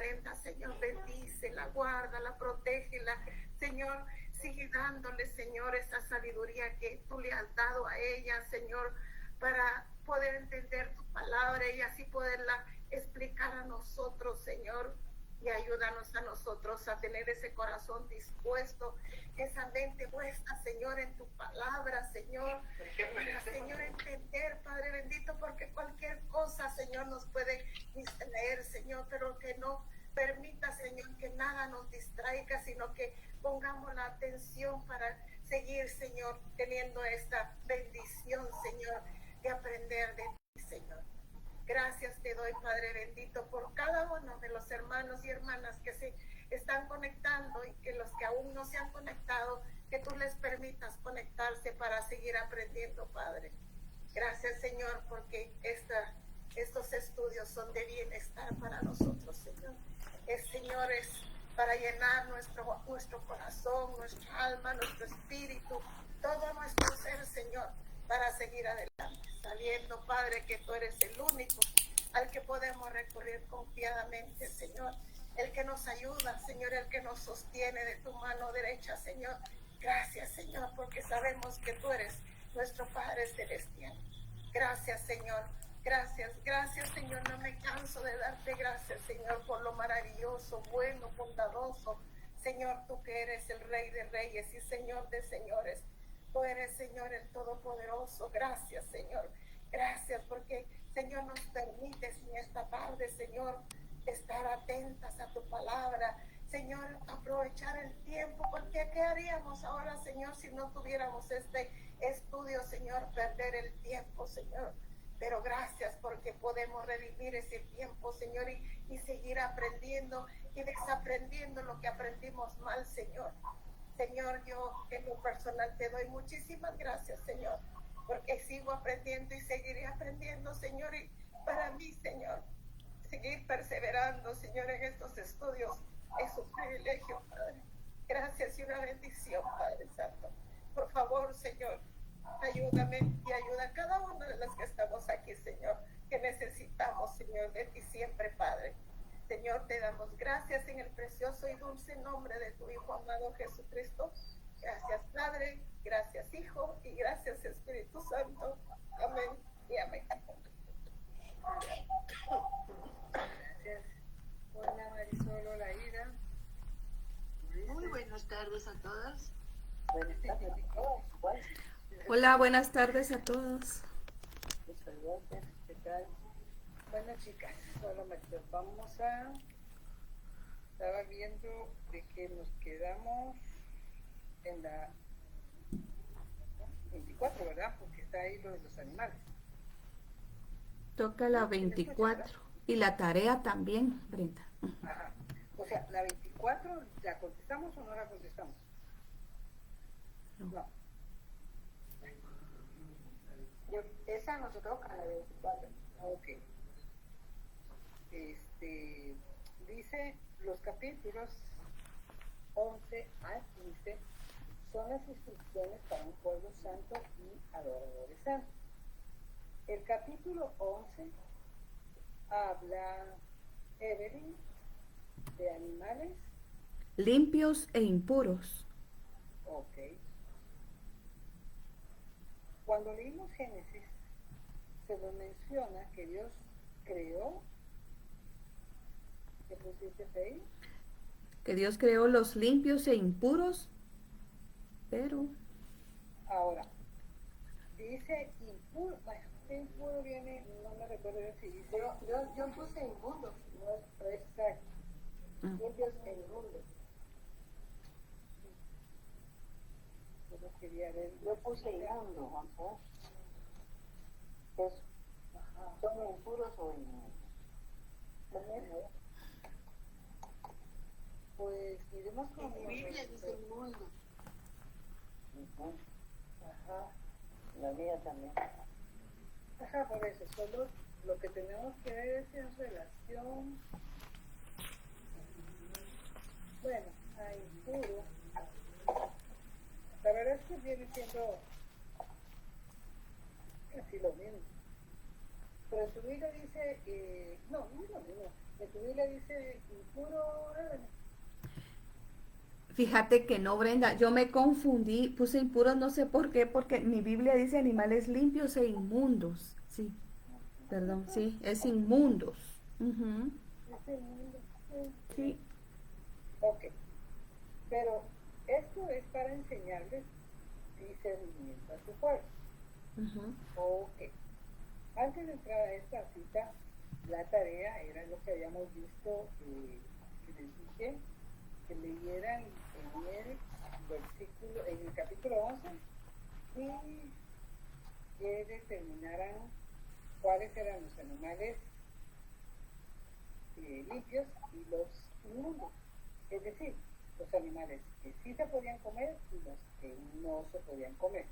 Brenda, Señor, bendícela, guárdala, protégela, Señor, sigue dándole, Señor, esa sabiduría que tú le has dado a ella, Señor, para poder entender tu palabra y así poderla explicar a nosotros, Señor. Y ayúdanos a nosotros a tener ese corazón dispuesto, esa mente puesta, Señor, en tu palabra, Señor. Para, Señor, entender, Padre bendito, porque cualquier cosa, Señor, nos puede distraer, Señor, pero que no permita, Señor, que nada nos distraiga, sino que pongamos la atención para seguir, Señor, teniendo esta bendición, Señor, de aprender de ti, Señor. Gracias te doy, Padre bendito, por cada uno de los hermanos y hermanas que se están conectando y que los que aún no se han conectado, que tú les permitas conectarse para seguir aprendiendo, Padre. Gracias, Señor, porque estos estudios son de bienestar para nosotros, Señor. Señor, es para llenar nuestro corazón, nuestra alma, nuestro espíritu, todo nuestro ser, Señor, para seguir adelante, sabiendo, Padre, que tú eres el único al que podemos recurrir confiadamente, Señor, el que nos ayuda, Señor, el que nos sostiene de tu mano derecha, Señor. Gracias, Señor, porque sabemos que tú eres nuestro Padre Celestial. Gracias, Señor. Gracias, gracias, Señor. No me canso de darte gracias, Señor, por lo maravilloso, bueno, bondadoso. Señor, tú que eres el Rey de Reyes y Señor de Señores. Tú eres, Señor, el Todopoderoso. Gracias, Señor. Gracias porque, Señor, nos permites en esta tarde, Señor, estar atentas a tu palabra. Señor, aprovechar el tiempo, porque ¿qué haríamos ahora, Señor, si no tuviéramos este estudio, Señor? Perder el tiempo, Señor. Pero gracias porque podemos revivir ese tiempo, Señor, y seguir aprendiendo y desaprendiendo lo que aprendimos mal, Señor. Señor, yo en lo personal te doy muchísimas gracias, Señor, porque sigo aprendiendo y seguiré aprendiendo, Señor, y para mí, Señor, seguir perseverando, Señor, en estos estudios es un privilegio, Padre. Gracias y una bendición, Padre Santo. Por favor, Señor, ayúdame y ayuda a cada uno de los que estamos aquí, Señor, que necesitamos, Señor, de ti siempre, Padre. Señor, te damos gracias en el precioso y dulce nombre de tu Hijo amado Jesucristo. Gracias, Padre, gracias, Hijo, y gracias, Espíritu Santo. Amén y amén. Gracias. Hola, Marisol, hola, Ida. Muy buenas tardes a todas. Buenas tardes a todos. Hola, buenas tardes a todos. ¿Qué tal? Bueno, chicas, hola, Marisol. Estaba viendo de que nos quedamos en la 24, ¿verdad? Porque está ahí lo de los animales. Toca la 24 y la tarea también, Brenda. Ajá. O sea, la 24, ¿la contestamos o no la contestamos? No. Esa nos toca, la de 24. Ok. Dice, los capítulos 11 a 15 son las instrucciones para un pueblo santo y adoradores santos. El capítulo 11 habla, Evelyn, de animales. Limpios e impuros. Ok. Cuando leímos Génesis, se nos menciona que Dios creó, ¿qué pusiste ahí? Que Dios creó los limpios e impuros, pero... Ahora, dice impuro, bueno, impuro viene, no me recuerdo si dice... Yo puse inmundos, no es exacto. limpios e inmundos. Yo no quería ver. Yo puse inmundo, Juanjo. ¿Son impuros o inmundos? Pues miremos En cómo... mi Biblia dice inmundo. Ajá. La mía también. Ajá, por eso, solo lo que tenemos que ver es en relación... Bueno, a impuro. La verdad es que viene siendo casi lo mismo. Pero en su Biblia dice, no es lo mismo. ¿En tu Biblia dice impuro, Evelyn? Fíjate que no, Brenda, yo me confundí, puse impuros, no sé por qué, porque mi Biblia dice animales limpios e inmundos. Sí, perdón, sí, es inmundos. Ujú, Dice inmundo. sí. Ok, pero esto es para enseñarles discernimiento a su pueblo. Ujú. Ok. Antes de entrar a esta cita, la tarea era lo que habíamos visto, que les dije, que leyeran en el versículo, en el capítulo 11, y que determinaran cuáles eran los animales limpios y los inmundos. Es decir, los animales que sí se podían comer y los que no se podían comer.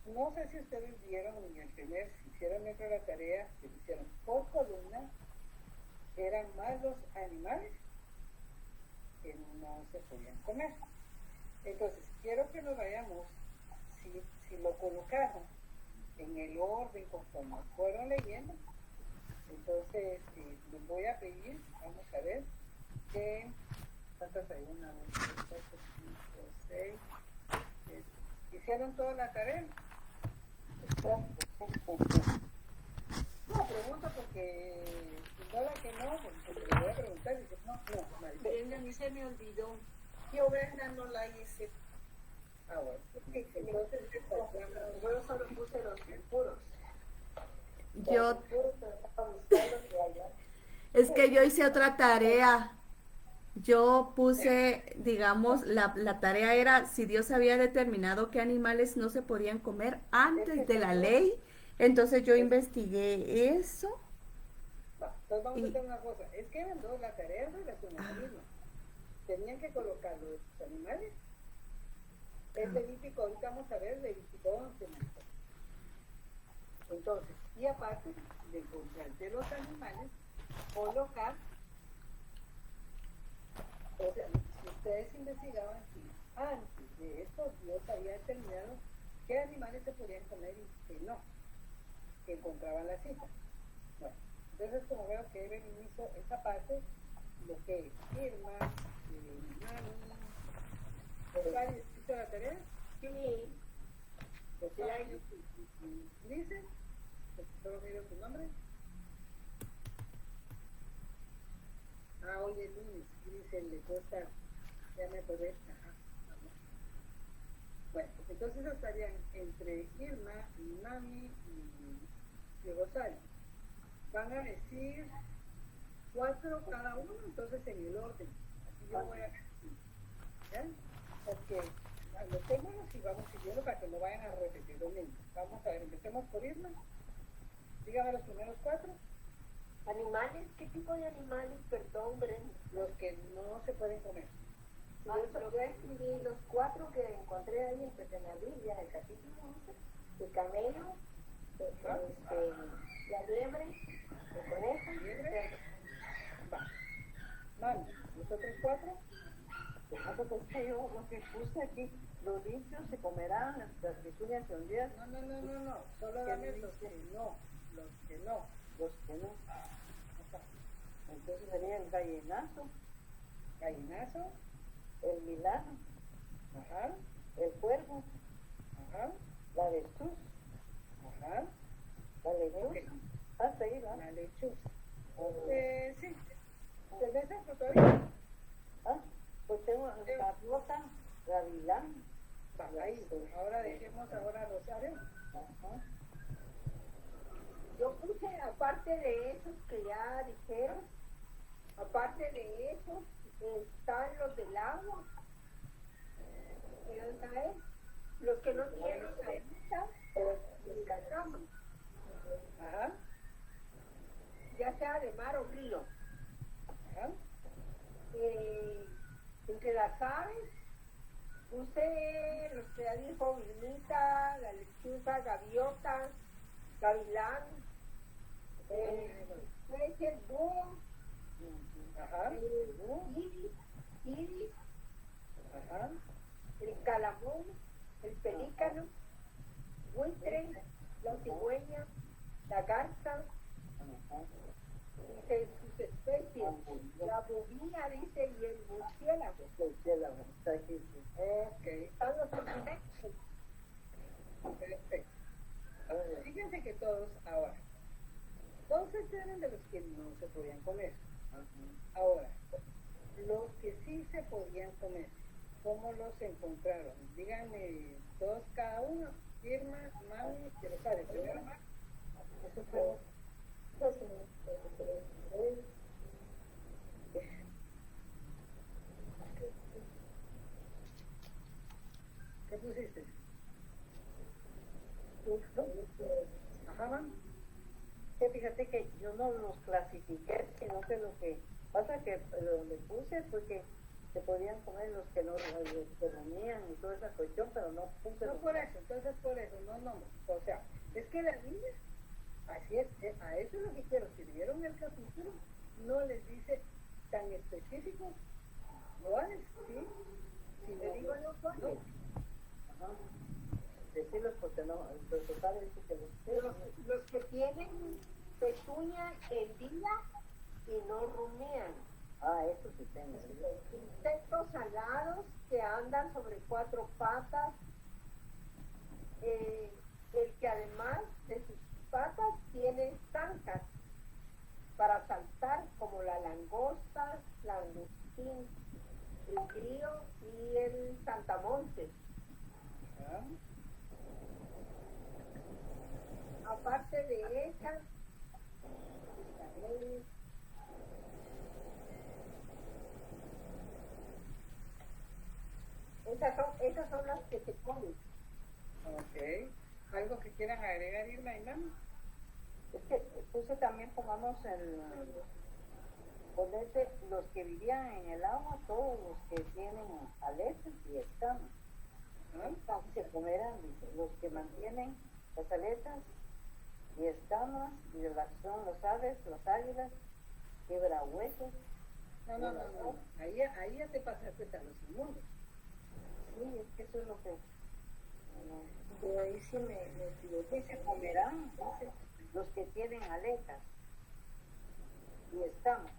No sé si ustedes vieron en el primer, si hicieron dentro de la tarea, que lo hicieron por columna, eran más los animales que no se podían comer. Entonces, quiero que nos vayamos, si lo colocaron en el orden conforme fueron leyendo, entonces les voy a pedir, vamos a ver, que, ¿cuántas hay? 1, 2, 3, 4, 5, 6, ¿hicieron toda la tarea? No, pregunto porque si no la que no, pues le voy a preguntar y dice, no, Maricel. Brenda, a mí se me olvidó. Yo, Brenda, no la hice. Ah, bueno. Sí, Entonces, Yo solo puse los impuros. Yo, es que yo hice otra tarea. Yo puse, digamos, la tarea era si Dios había determinado qué animales no se podían comer antes de la ley. Entonces yo investigué eso. entonces vamos a hacer una cosa. Es que eran dos, la tarea relación a la misma. Tenían que colocar los animales. Es Levítico, ahorita vamos a ver Levítico 11. Entonces, y aparte de encontrar de los animales, colocar, o sea, si ustedes investigaban si antes de esto Dios había determinado qué animales se podían comer y qué no, que encontraban la cita. Bueno, entonces como veo que Evelyn hizo esa parte, lo que es Irma, Mami, Rosario, ¿hizo la tarea? Sí. Rosario, dice, solo miro tu nombre. Ah, hoy es lunes, dice, le cuesta, ya me acordé. Ajá, vamos. Bueno, entonces estarían entre Irma, y Mami y Rosario. Van a decir 4 cada uno, entonces en el orden. Así yo voy a decir, ¿ya? Porque anotémonos y vamos siguiendo para que no vayan a repetir lo mismo. Vamos a ver, empecemos por Irma. Dígame los primeros 4. ¿Animales? ¿Qué tipo de animales? Perdón, Brenda. Los que no se pueden comer. Yo escribí los 4 que encontré ahí en la Biblia, el capítulo 11. El camelo, la liebre, el conejo. ¿Liebre? Va. Mami, los otros 4. Yo lo que puse aquí, los limpios se comerán las pezuñas de un día. No. Solo dame los que no. Los que no. Los que no. Entonces sería el gallinazo, Gallinazo. el milano, Ajá. el cuervo, Ajá. la avestruz, Ajá. la lechuza. Ok. Hasta ahí, ¿no? La lechuza. Sí. ¿Tenés eso todavía? Ah, pues tengo la gaviota, gavilán. Va, ahí. Ahora dejemos ahora a Rosario. Ajá. Yo puse, aparte de esos que ya dijeron, aparte de esos, están los del agua. Los que no tienen cabeza, ni la cama, Ajá. ya sea de mar o río. Ajá. Entre las aves, puse los que ya dijo Vilmita, la lechuza, gaviota, gavilán, puede ser búho, Ajá. iris, Ajá. el calamón, el pelícano, buitre, la cigüeña, la garza, se podían comer. Ahora, los que sí se podían comer, ¿cómo los encontraron? Díganme todos cada uno. Irma, Mami, que lo sabe. Primero, Mami. Eso fue. ¿Qué pusiste? Ajá, Mami. Que fíjate que yo no los clasifiqué, sino que lo que pasa que lo que puse fue que se podían comer los que no, los que comían y toda esa cuestión, pero no puse No los por eso, entonces por eso, no. O sea, es que la Biblia, así es, a eso es lo que quiero. Si leyeron el capítulo, no les dice tan específico, ¿cuáles? ¿Sí? Si Te digo yo cuáles. no. Ajá. Decirlos porque no, el profesor dice que los que tienen pezuña hendida y no rumian. Ah, eso sí tengo. Insectos alados que andan sobre 4 patas, el que además de sus patas tiene zancas para saltar, como la langosta, langostín, el grillo y el santamonte. Ajá. Aparte de esas, esas son las que se comen. Ok. ¿Algo que quieran agregar, Irma y Mami? Es que puse también, pongamos ponerse los que vivían en el agua, todos los que tienen aletas y escamas. ¿Ah? Se comerán, dice, los que mantienen las aletas y escamas, y son los aves, las águilas, quebrahuesos. No. Ahí ya te pasaste a los inmundos. Sí, es que eso es lo que... Pero ahí sí me equivoqué, se comerán, dice, los que tienen aletas y escamas.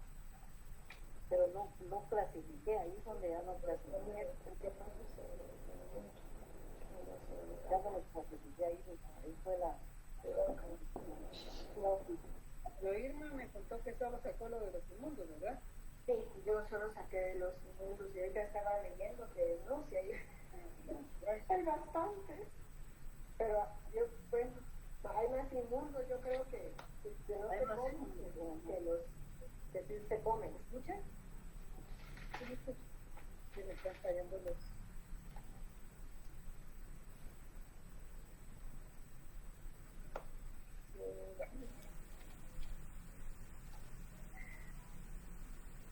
Pero no clasifiqué, ahí es donde ya no clasifiqué. Ya no los clasifiqué, ahí fue la... Pero Irma me contó que solo sacó lo de los inmundos, ¿verdad? Sí, yo solo saqué de los mundos y ahorita estaba leyendo que no, si hay bastante. Pero yo, pues, hay más inmundos, yo creo que no se comen, que los que sí se comen. ¿Escuchan? Sí, me están fallando los...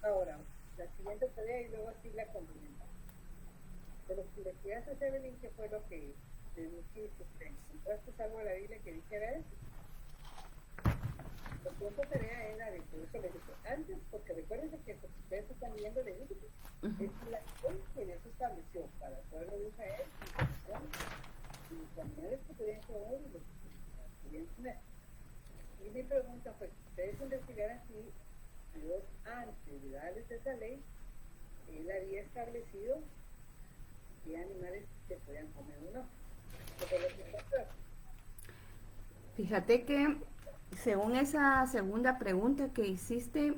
Ahora, la siguiente tarea y luego así la complementamos. De los que investigaste, Evelyn, ¿qué fue lo que hiciste? ¿Encontraste algo de la Biblia que dijera eso? La siguiente tarea era de que eso les dije antes, porque recuerden que ustedes están viendo el Levítico, es la ley que Dios estableció para el pueblo de Israel, y los animales que podían comer y los que podían comer. Y mi pregunta fue, ustedes investigaran si Dios, antes de darles esa ley, Él había establecido qué animales se podían comer o no. Fíjate que según esa segunda pregunta que hiciste,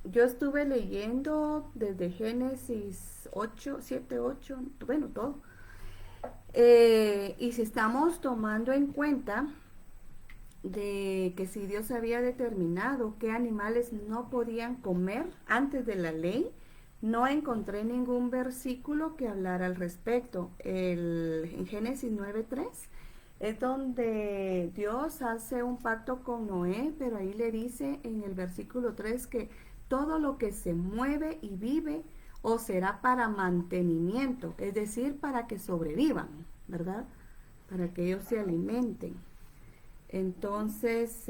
yo estuve leyendo desde Génesis 8, 7, 8, bueno, todo. Y si estamos tomando en cuenta de que si Dios había determinado qué animales no podían comer antes de la ley, no encontré ningún versículo que hablara al respecto. En Génesis 9:3 es donde Dios hace un pacto con Noé, pero ahí le dice en el versículo 3 que todo lo que se mueve y vive o será para mantenimiento, es decir, para que sobrevivan, ¿verdad? Para que ellos se alimenten. Entonces,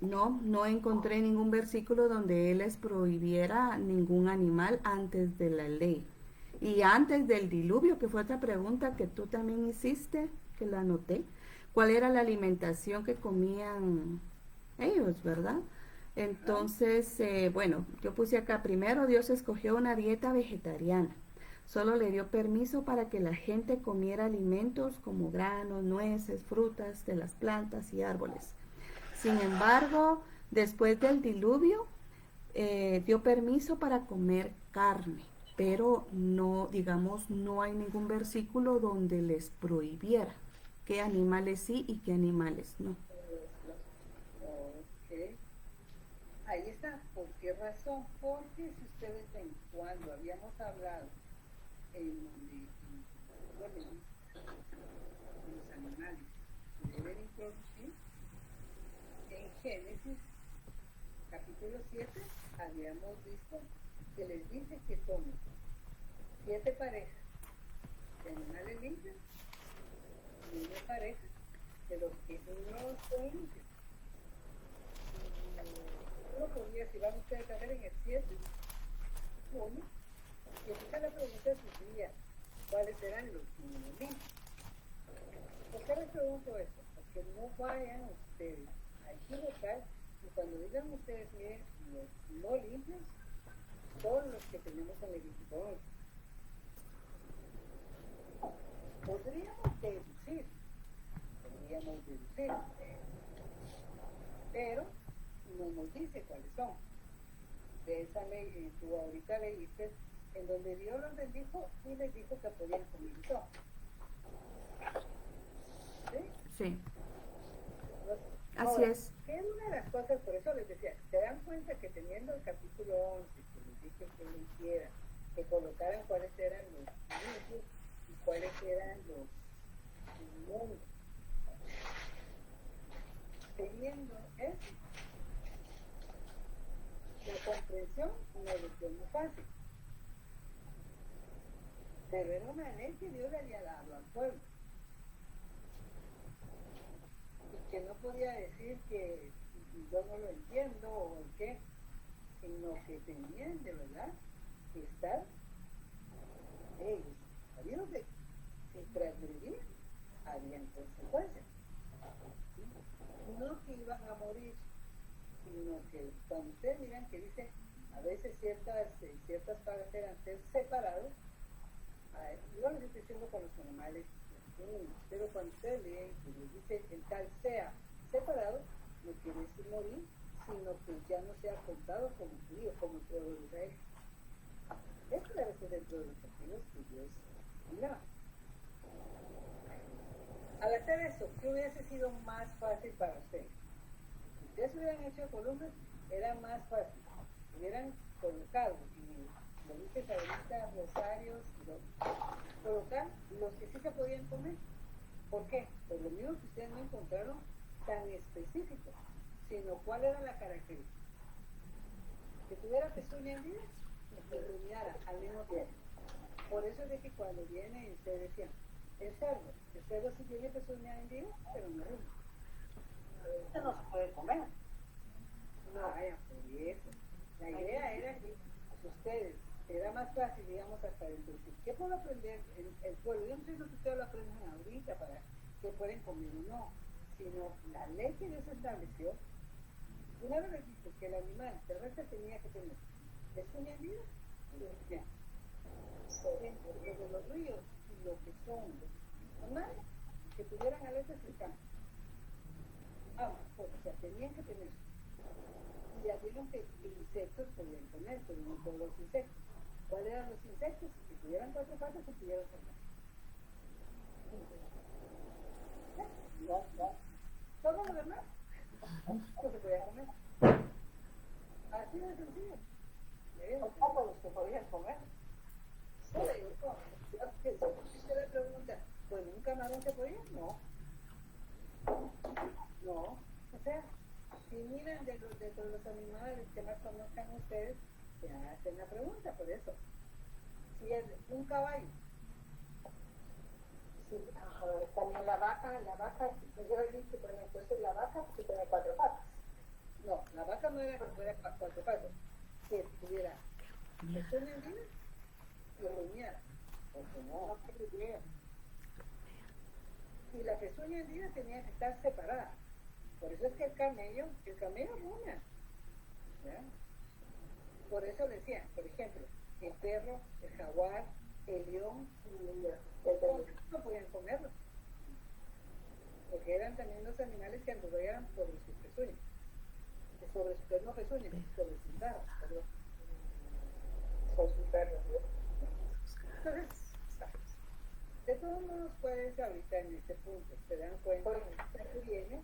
no encontré ningún versículo donde Él les prohibiera ningún animal antes de la ley. Y antes del diluvio, que fue otra pregunta que tú también hiciste, que la anoté, ¿cuál era la alimentación que comían ellos, verdad? Entonces, bueno, yo puse acá, primero Dios escogió una dieta vegetariana. Solo le dio permiso para que la gente comiera alimentos como granos, nueces, frutas de las plantas y árboles. Sin embargo, Después del diluvio, dio permiso para comer carne, pero no, digamos, no hay ningún versículo donde les prohibiera qué animales sí y qué animales no. Ok. Ahí está. ¿Por qué razón? Porque si ustedes ven, cuando habíamos hablado en los animales que deben introducir, en Génesis capítulo 7 habíamos visto que les dice que tomen 7 parejas de animales limpios y una pareja de los que no son limpios. Uno podría, si van ustedes a ver en el 7, uno, y empieza la pregunta sería, ¿cuáles eran los niños limpios? ¿Por qué les pregunto esto? Porque no vayan ustedes a equivocar y cuando digan ustedes, miren, los no limpios son los que tenemos en Levítico 11. Podríamos deducir, pero no nos dice cuáles son. De esa ley, tú ahorita leíste, en donde Dios los bendijo y les dijo que podían comer todo. ¿Sí? Sí, así Ahora, es. que es una de las cosas, por eso les decía, se dan cuenta que teniendo el capítulo 11, que les dije que lo hiciera, que colocaran cuáles eran los limpios y cuáles eran los inmundos. Teniendo eso, la comprensión no les fue muy fácil. Pero era una ley que Dios le había dado al pueblo. Y que no podía decir que yo no lo entiendo o qué, sino que tenían de verdad que estar ellos, sabiendo que si transgredían, habían consecuencias. ¿Sí? No que iban a morir, sino que cuando ustedes miran que dice, a veces ciertas pagas eran ser separados, yo les estoy diciendo con los animales, pero cuando ustedes leen que les dice el tal sea separado, no quiere decir morir, sino que ya no sea contado como judío, como el pueblo de Israel. Esto debe ser dentro de los objetivos que Dios miraba. Al hacer eso, ¿qué hubiese sido más fácil para ustedes? Si ustedes hubieran hecho columnas, era más fácil. Hubieran colocado lo dice ahorita, rosarios, colocar los que sí se podían comer. ¿Por qué? Por lo mismo que ustedes no encontraron tan específico, sino cuál era la característica. Que tuviera pezuña hendida y que rumiara al mismo tiempo. Por eso es de que cuando viene y ustedes decían, el cerdo sí tiene pezuña hendida, pero no rumia. Esto no se puede comer. No, vaya, por eso. La idea era que ustedes, era más fácil, digamos, hasta decir, ¿qué puedo aprender el pueblo? Yo no sé si ustedes lo aprendan ahorita para que pueden comer o no, sino la ley que Dios estableció, una vez les dice que el animal terrestre tenía que tener pezuña hendida y decía, por ejemplo, los de los ríos y lo que son los animales que tuvieran aletas cercanas. O sea, tenían que tener. Y ya vieron que insectos podían comer, pero no todos los insectos. ¿Cuáles eran los insectos? Que tuvieran 4 patas y pudieran comer. Todo lo demás no se podía comer. Así de sencillo. Tampoco los que podían comer. Si usted le pregunta, ¿pues un camarón se podía? No. No. O sea, si miran de los animales que más conozcan ustedes, se hacen la pregunta por eso. Si es un caballo. Sí, también la vaca, yo he visto, por ejemplo, es la vaca que tiene 4 patas. No, la vaca no era que tuviera 4 patas, que tuviera pezuña hendida y rumiara. Porque no se cree. Y la pezuña hendida tenía que estar separada. Por eso es que el camello rumia. ¿Ya? Por eso decían, por ejemplo, el perro, el jaguar, el león, no podían comerlo. Porque eran también los animales que anduvieran por sus pezuñas. sobre su perro, no pezuñas, sobre sus garras, perdón. Con sus perros, ¿no? Entonces, de todos modos, puedes ahorita en este punto, se dan cuenta que viene,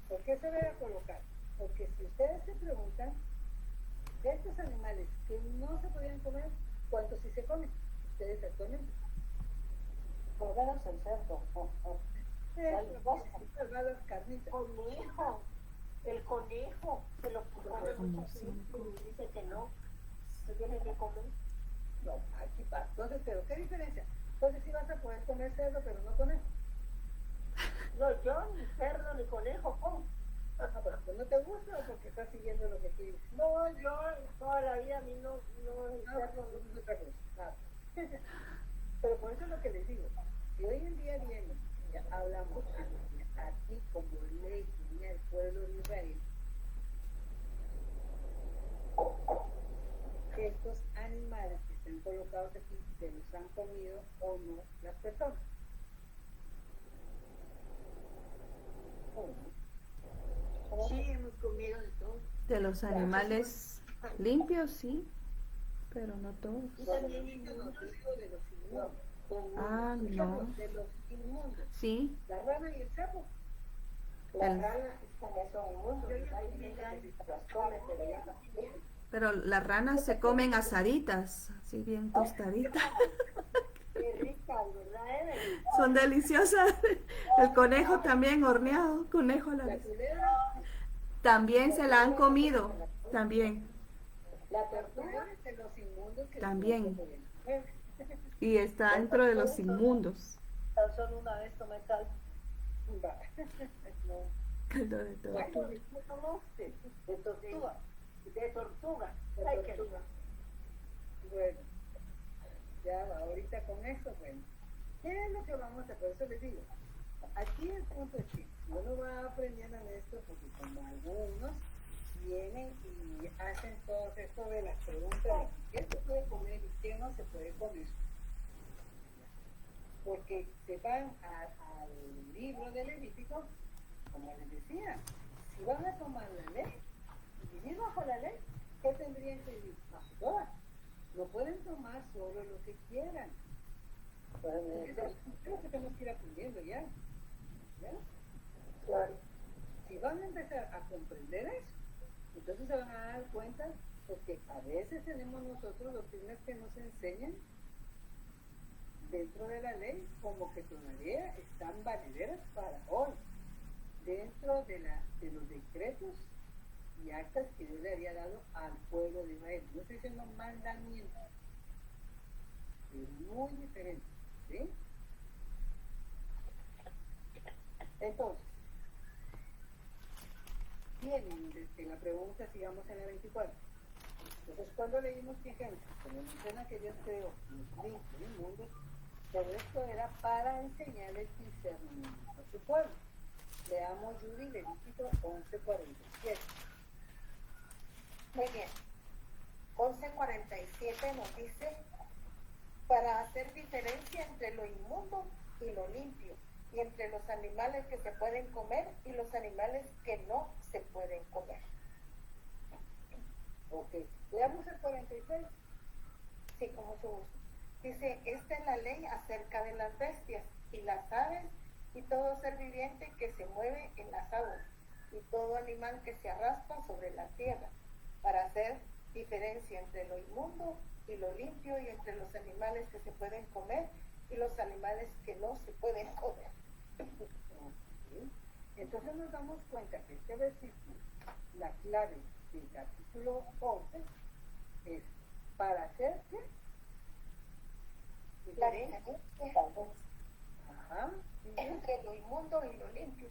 ¿por qué se debe colocar? Porque si ustedes se preguntan, de estos animales que no se podían comer, ¿cuántos sí se comen? Ustedes actualmente. Colgados al cerdo. Salvar las carnitas. Conejo. El conejo. Se lo come Como mucha gente cinco. y dice que no. Se tiene que comer. No, aquí pasa. Entonces, ¿pero qué diferencia? Entonces sí vas a poder comer cerdo, pero no conejo. No, yo ni cerdo ni conejo como. Ah, pero pues no te gusta o porque estás siguiendo lo que quieres. No, yo toda la vida a mí no el Ah, cerdo no es otra cosa. Nada. Pero por eso es lo que les digo. Si hoy en día viene, ya hablamos aquí como ley tenía el pueblo de Israel, estos animales que están colocados aquí se los han comido o no las personas. ¿O no? Sí, hemos comido de todo. De los animales limpios, sí, pero no todos. Y también Yo no digo de los inmundos. Ah, no. De los inmundos. Sí, La rana y el sapo. la El- rana también son inmundos. Hay gente que las come, pero ya no. pero las ranas se comen asaditas, así bien tostaditas. Qué rica, ¿verdad, Evelyn? Son deliciosas. El conejo también horneado, conejo a la La vez. culebra, También se la han comido, también. La tortuga. de los inmundos que También. no se pueden comer. Y está dentro de los inmundos. Tan solo una vez tomé caldo. Va. No. Caldo de todo. ¿Qué tomaste? De tortuga. De tortuga. Ay, qué rico. Bueno, ya va, ahorita con esto, bueno. ¿Qué es lo que vamos a hacer? Por eso les digo, aquí el punto es que si uno va aprendiendo en esto, porque como algunos vienen y hacen todo esto de las preguntas de qué se puede comer y qué no se puede comer, porque se van al libro de Levítico, como les decía, si van a tomar la ley, y vivir bajo la ley, ¿qué tendrían que vivir? Bajo todas. No pueden tomar solo lo que quieran. Porque eso es lo que tenemos que ir aprendiendo ya. ¿Ya? Claro. Si van a empezar a comprender eso, entonces se van a dar cuenta, porque a veces tenemos nosotros doctrinas que nos enseñan dentro de la ley como que todavía están valederas para hoy, dentro de los decretos y actas que Dios le había dado al pueblo de Israel. No estoy diciendo mandamientos, es muy diferente, ¿sí? Entonces, tienen desde la pregunta, sigamos en la 24. Entonces, cuando leímos que Génesis, como menciona que Dios creó los limpios y inmundos, todo esto era para enseñar el discernimiento a su pueblo. Leamos Judy, Levítico 11:47. Muy bien. 11:47 nos dice, para hacer diferencia entre lo inmundo y lo limpio, y entre los animales que se pueden comer y los animales que no se pueden comer. Ok, leamos el 46. Sí, con mucho gusto. Dice, esta es la ley acerca de las bestias y las aves y todo ser viviente que se mueve en las aguas y todo animal que se arrastra sobre la tierra, para hacer diferencia entre lo inmundo y lo limpio y entre los animales que se pueden comer y los animales que no se pueden comer. Ok. Entonces nos damos cuenta que este versículo, la clave del capítulo 11, es para hacer qué? La diferencia Ajá. entre lo inmundo y lo limpio.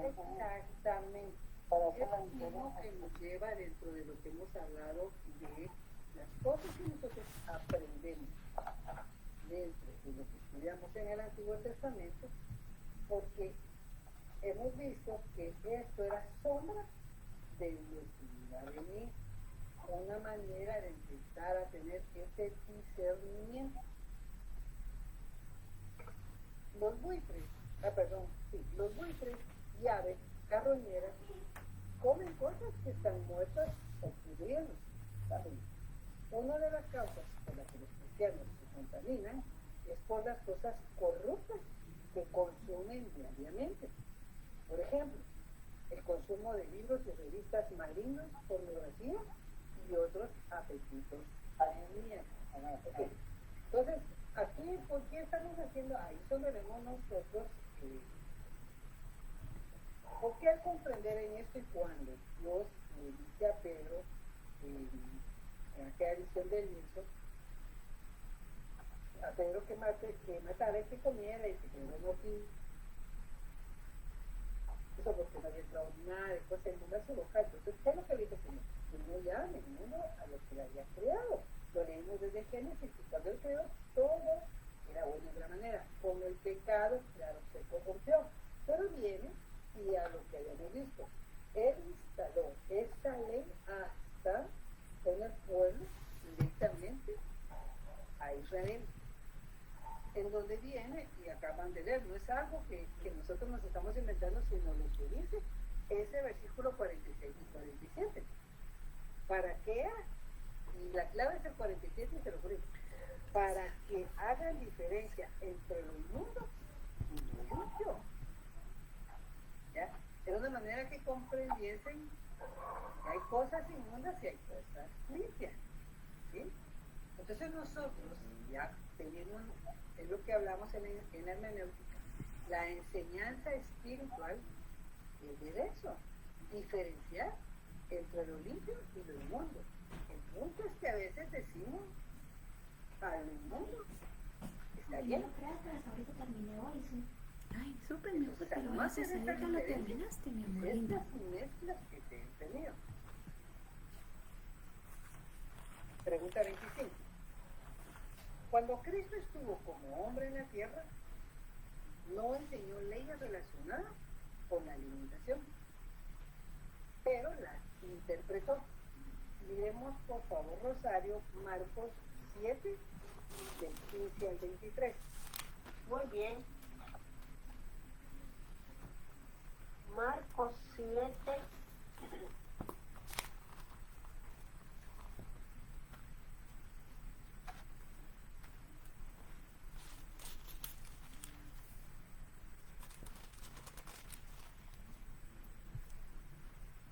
Exactamente. Para hacer la Es lo mismo que nos lleva dentro de lo que hemos hablado de las cosas que nosotros aprendemos dentro de lo que estudiamos en el Antiguo Testamento, porque hemos visto que esto era sombra de lo que iba a venir, una manera de empezar a tener ese discernimiento. Los buitres y aves carroñeras comen cosas que están muertas o pudriendo, ¿saben? Una de las causas por las que los cristianos se contaminan es por las cosas corruptas que consumen diariamente. Por ejemplo, el consumo de libros y revistas malignos, pornografía y otros apetitos demoníacos. Entonces, aquí, ¿por qué estamos haciendo? Ahí es donde vemos nosotros, porque al comprender en esto y cuando Dios le dice a Pedro, en aquella edición del lienzo, a Pedro que matara y que comiera y que Pedro no quiso, porque no había entrado nada de cosas del mundo a su boca. Entonces, ¿qué es lo que dice el Señor? Que no llame el mundo a lo que le había creado. Lo leemos desde Génesis, y cuando él creó todo era bueno de la manera. Con el pecado, claro, se corrompió. Pero viene, y a lo que habíamos visto, él instaló esta ley hasta con el pueblo directamente a Israel, en donde viene, y acaban de leer, no es algo que nosotros nos estamos inventando, sino lo que dice ese versículo 46 y 47. ¿Para qué? Y la clave es el 47 y se lo juro. Para que hagan diferencia entre lo inmundo y lo limpio. ¿Ya? Es una manera que comprendiesen que hay cosas inmundas y hay cosas limpias. ¿Sí? Entonces nosotros, ya teniendo, es lo que hablamos en la hermenéutica, la enseñanza espiritual es de eso, diferenciar entre lo limpio y lo inmundo. El punto es que a veces decimos a lo inmundo está bien. Yo creo que hasta ahorita terminé hoy, sí. Ay, súper mejor, O sea, pero no gracias hacen a esta Dios que lo diferencia. terminaste, mi amor linda. Estas mezclas que te he tenido. Pregunta 25. Cuando Cristo estuvo como hombre en la tierra, no enseñó leyes relacionadas con la alimentación, pero las interpretó. Miremos por favor, Rosario, Marcos 7, del 15 al 23. Muy bien. Marcos 7.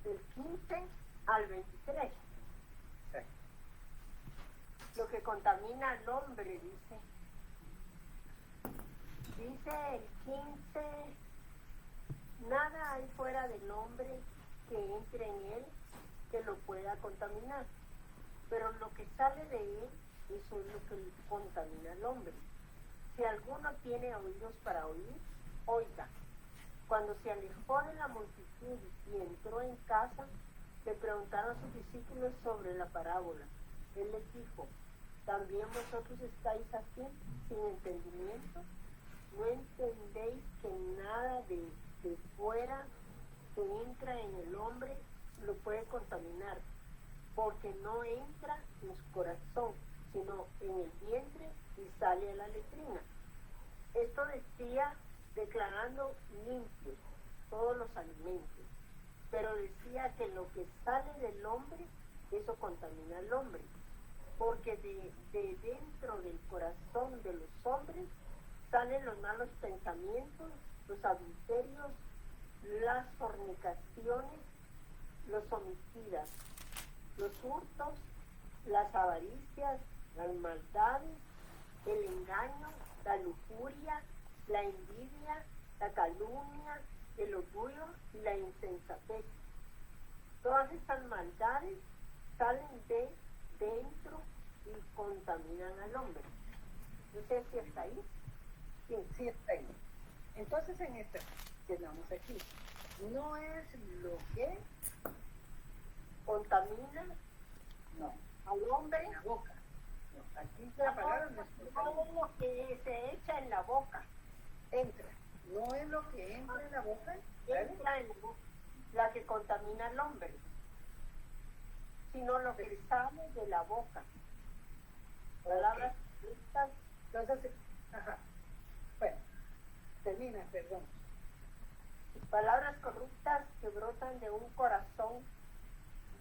Del 15 al 23. Exacto. Lo que contamina al hombre, dice. Dice el 15, nada hay fuera del hombre que entre en él que lo pueda contaminar, pero lo que sale de él, eso es lo que contamina al hombre. Si alguno tiene oídos para oír, oiga. Cuando se alejó de la multitud y entró en casa, le preguntaron a sus discípulos sobre la parábola. Él les dijo, ¿también vosotros estáis así, sin entendimiento? ¿No entendéis que nada de fuera que entra en el hombre lo puede contaminar? Porque no entra en su corazón, sino en el vientre y sale a la letrina. Esto decía declarando limpios todos los alimentos, pero decía que lo que sale del hombre, eso contamina al hombre, porque de dentro del corazón de los hombres salen los malos pensamientos, los adulterios, las fornicaciones, los homicidas, los hurtos, las avaricias, las maldades, el engaño, la lujuria, la envidia, la calumnia, el orgullo y la insensatez. Todas estas maldades salen de dentro y contaminan al hombre. No sé si está ahí. Sí, sí está ahí. Entonces en esta quedamos aquí. No es lo que Contamina no, al hombre, en la boca. No, aquí la palabra no es no es lo que se echa en la boca, entra. No es lo que entra en la boca, ¿vale? entra en la boca, la que contamina al hombre, sino lo que sale de la boca. Palabras listas. Entonces, ajá. Bueno, termina, perdón. palabras corruptas que brotan de un corazón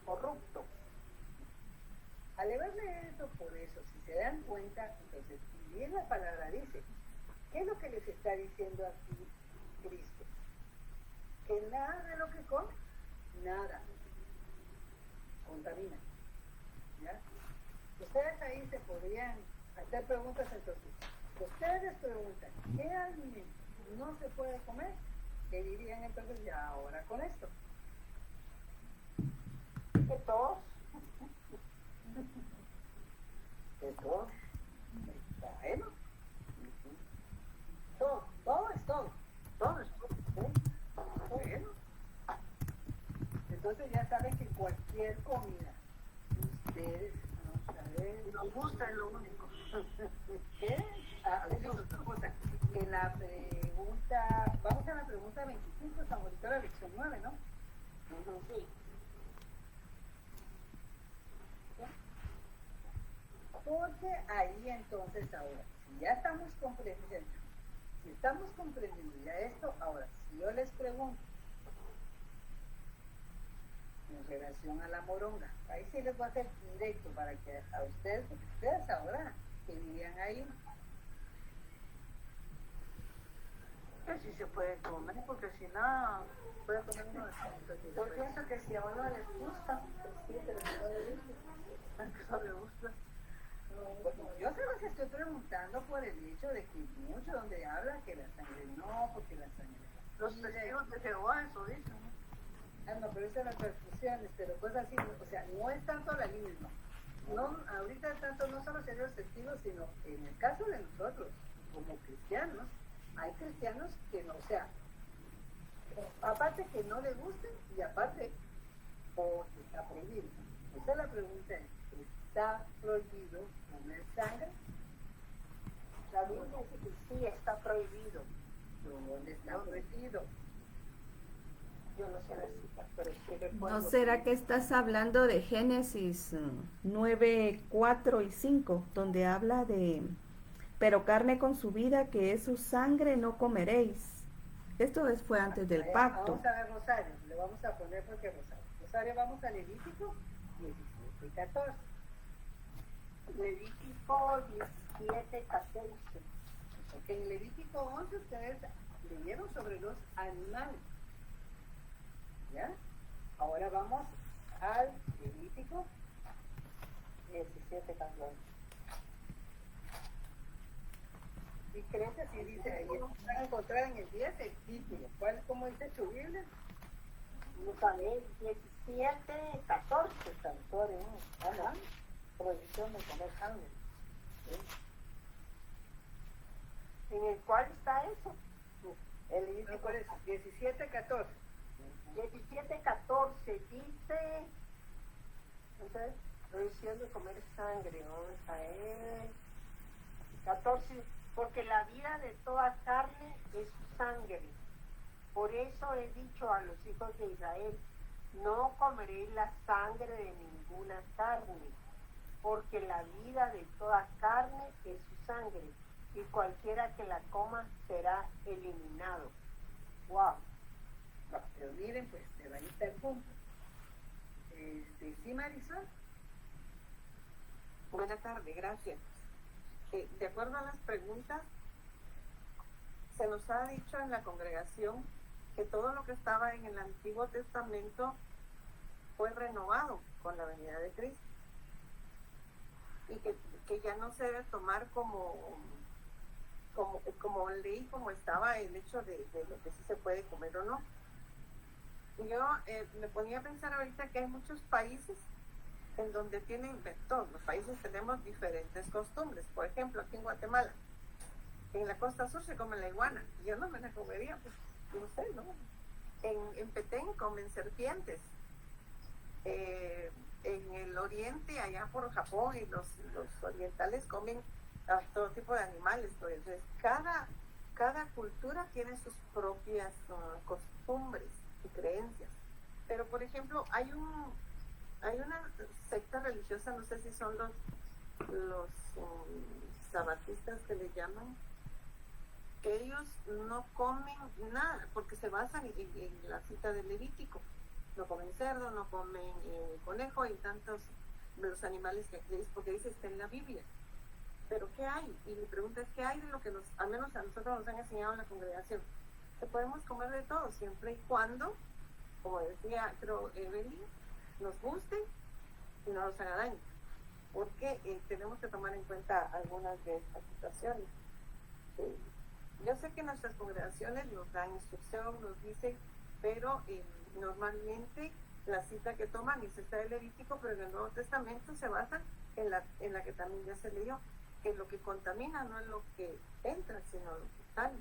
corrupto. Al verle eso, por eso, si se dan cuenta, entonces, y bien la palabra dice, ¿qué es lo que les está diciendo aquí Cristo? Que nada de lo que come, nada, contamina. ¿Ya? Ustedes ahí se podrían hacer preguntas entonces. Ustedes les preguntan, ¿qué alimento no se puede comer? ¿Qué dirían entonces ya ahora con esto? Que todos, De todo. Bueno. Todo es todo. Todo es todo. ¿Sí? Bueno. Entonces ya saben que cualquier comida, ustedes, vamos a ver, nos gusta es lo único. ¿Qué? Eso es otra cosa. En la pregunta, vamos a la pregunta 25, San Juanito, la lección 9, ¿no? sí. Porque ahí entonces ahora, si ya estamos comprendiendo, si estamos comprendiendo ya esto, ahora, si yo les pregunto en relación a la moronga, ahí sí les voy a hacer directo para que a ustedes, porque ustedes ahora que vivían ahí, que sí se puede comer, porque si no, puede comer uno de estos. Yo pienso que si a uno les gusta, pues sí, pero si no les gusta. No le gusta. Bueno, yo se los estoy preguntando por el hecho de que mucho donde hablan que la sangre no, porque la sangre no. Los testigos de Jehová eso dicen, ¿no? Ah, no, pero esas son las perfusiones, pero cosas así, o sea, no es tanto la línea, no, ahorita tanto no solo serían los testigos, sino en el caso de nosotros, como cristianos, hay cristianos que no, o sea, aparte que no les gusten y aparte porque está prohibido. Esa es la pregunta, ¿está prohibido comer sangre? La Biblia dice que sí está prohibido. ¿Dónde está prohibido? Yo no sé la cita, pero sí recuerdo. ¿No será que estás hablando de Génesis 9, 4 y 5, donde habla de, pero carne con su vida, que es su sangre, no comeréis? Esto fue antes del pacto. Vamos a ver Rosario, le vamos a poner porque Rosario. Rosario, vamos a Levítico 17 y 14. Levítico 17, 14. Porque en Levítico 11 ustedes leyeron sobre los animales. ¿Ya? Ahora vamos al Levítico 17, 14. Y creo que sí dice ahí, van a encontrar en el 10 el título. ¿Cuál, cómo dice tu Biblia? Vamos a ver, 17, 14. Santuario, ¿no? Ajá. Prohibición de comer sangre. ¿Sí? ¿En el cual está eso? El Levítico por eso, 17, 14. 17, 14 dice, entonces, prohibición de comer sangre, vamos a ver. 14, porque la vida de toda carne es su sangre. Por eso he dicho a los hijos de Israel, no comeréis la sangre de ninguna carne, porque la vida de toda carne es su sangre, y cualquiera que la coma será eliminado. Wow. No, pero miren, pues, pero ahí está el punto. ¿Sí, Marisol? Buenas tardes, gracias. De acuerdo a las preguntas, se nos ha dicho en la congregación que todo lo que estaba en el Antiguo Testamento fue renovado con la venida de Cristo y que ya no se debe tomar como ley, como estaba el hecho de lo que sí se puede comer o no. Y yo me ponía a pensar ahorita que hay muchos países en donde todos los países tenemos diferentes costumbres. Por ejemplo, aquí en Guatemala, en la costa sur se come la iguana. Yo no me la comería, pues, no sé, ¿no? En Petén comen serpientes. En el oriente, allá por Japón, y los orientales comen todo tipo de animales. Entonces, cada cultura tiene sus propias costumbres y creencias. Pero, por ejemplo, hay una secta religiosa, no sé si son los sabatistas que le llaman, que ellos no comen nada, porque se basan en la cita del Levítico. No comen cerdo, no comen conejo y tantos de los animales que aquí porque dice está en la Biblia. Pero ¿qué hay? Y mi pregunta es, ¿qué hay de lo que al menos a nosotros nos han enseñado en la congregación? Que podemos comer de todo, siempre y cuando, como decía, creo, Evelyn, nos guste y no nos haga daño. Porque tenemos que tomar en cuenta algunas de estas situaciones. Yo sé que nuestras congregaciones nos dan instrucción, nos dicen, pero normalmente la cita que toman es esta del Levítico, pero en el Nuevo Testamento se basan en la que también ya se leyó, que lo que contamina no es lo que entra, sino lo que sale.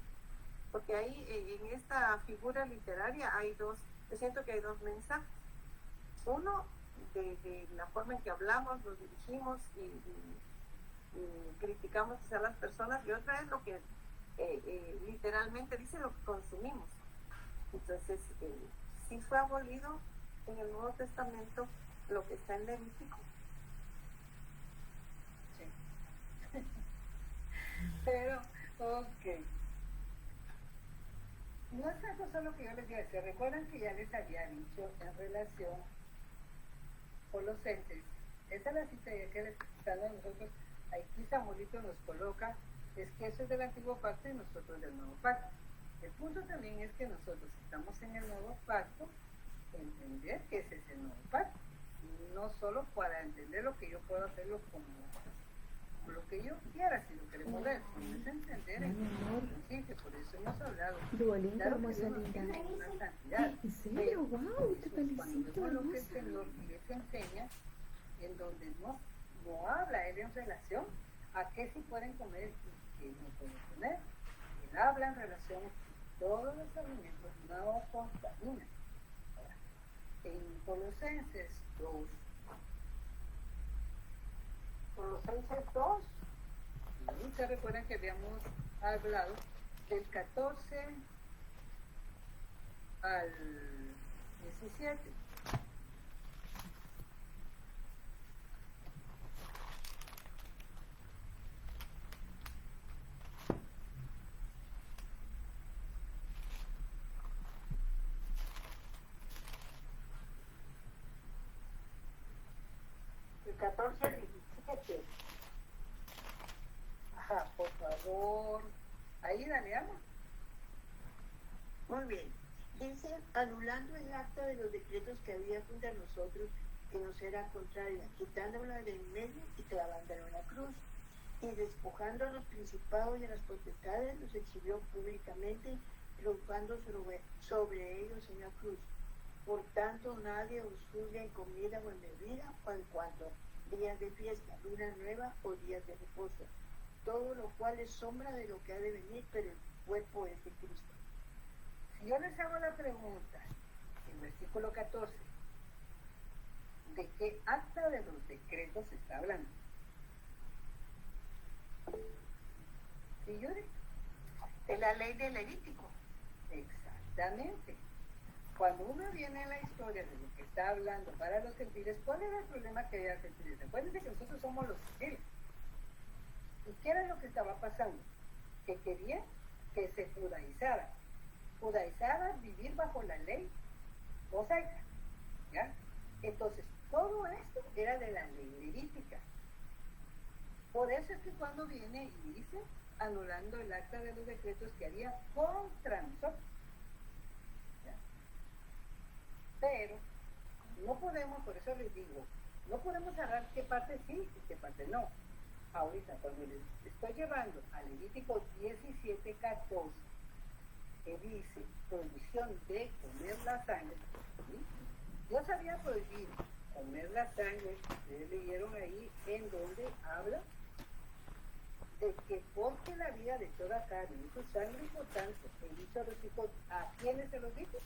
Porque ahí en esta figura literaria yo siento que hay dos mensajes. Uno, de la forma en que hablamos, nos dirigimos y criticamos a las personas, y otra es lo que literalmente dice lo que consumimos. Entonces, sí fue abolido en el Nuevo Testamento lo que está en Levítico. Sí. Pero, ok. No es tanto solo que yo les diga, ¿se recuerdan que ya les había dicho en relación Colosenses? Esa es la cita ya que les están a nosotros. Aquí Samuelito nos coloca, es que eso es del antiguo pacto y nosotros del nuevo pacto. El punto también es que nosotros estamos en el nuevo pacto, entender que ese es el nuevo pacto, no solo para entender lo que yo puedo hacerlo como lo que yo quiera, si lo queremos ver, sino es entender en principio, por eso hemos hablado. Duolingo, Claro que hermosa Dios nos linda. tiene una santidad, ¿En serio? pero ¡Wow! Te cuando felicito, vemos lo que el hermosa. Señor les enseña, en donde no habla Él en relación a qué sí pueden comer y qué no pueden comer. Él habla en relación a que todos los alimentos no contaminan. Ahora, en Colosenses 2, Colosenses 2, ¿sí? ¿Se recuerdan que habíamos hablado del 14 al 17? el 14 al 17. Ajá, por favor. Ahí, leamos. Muy bien. Dice, anulando el acta de los decretos que había contra nosotros, que nos era contraria, quitándola de en medio y clavándola en la cruz. Y despojando a los principados y a las potestades, los exhibió públicamente, triunfando sobre ellos en la cruz. Por tanto, nadie os juzgue en comida o en bebida, o en cuanto días de fiesta, luna nueva o días de reposo. Todo lo cual es sombra de lo que ha de venir, pero el cuerpo es de Cristo. Si yo les hago la pregunta, en versículo 14, ¿de qué acta de los decretos se está hablando? ¿Sí, Yuri? De la ley de Levítico. Exactamente. Cuando uno viene a la historia de lo que está hablando para los gentiles, ¿cuál era el problema que había gentiles? Acuérdense que nosotros somos los gentiles. ¿Y qué era lo que estaba pasando? Que querían que se judaizara. Judaizara, vivir bajo la ley mosaica. ¿Ya? Entonces, todo esto era de la ley levítica. Por eso es que cuando viene y dice, anulando el acta de los decretos que había contra nosotros. ¿Ya? Pero no podemos, por eso les digo, no podemos hablar qué parte sí y qué parte no. Ahorita, cuando les estoy llevando a Levítico 17:14, que dice prohibición de comer la sangre, ¿sí? Dios había prohibido comer la sangre, ustedes leyeron ahí en donde habla de que porque la vida de toda carne es su sangre, por tanto, he dicho a los hijos, ¿a quiénes se los dijo?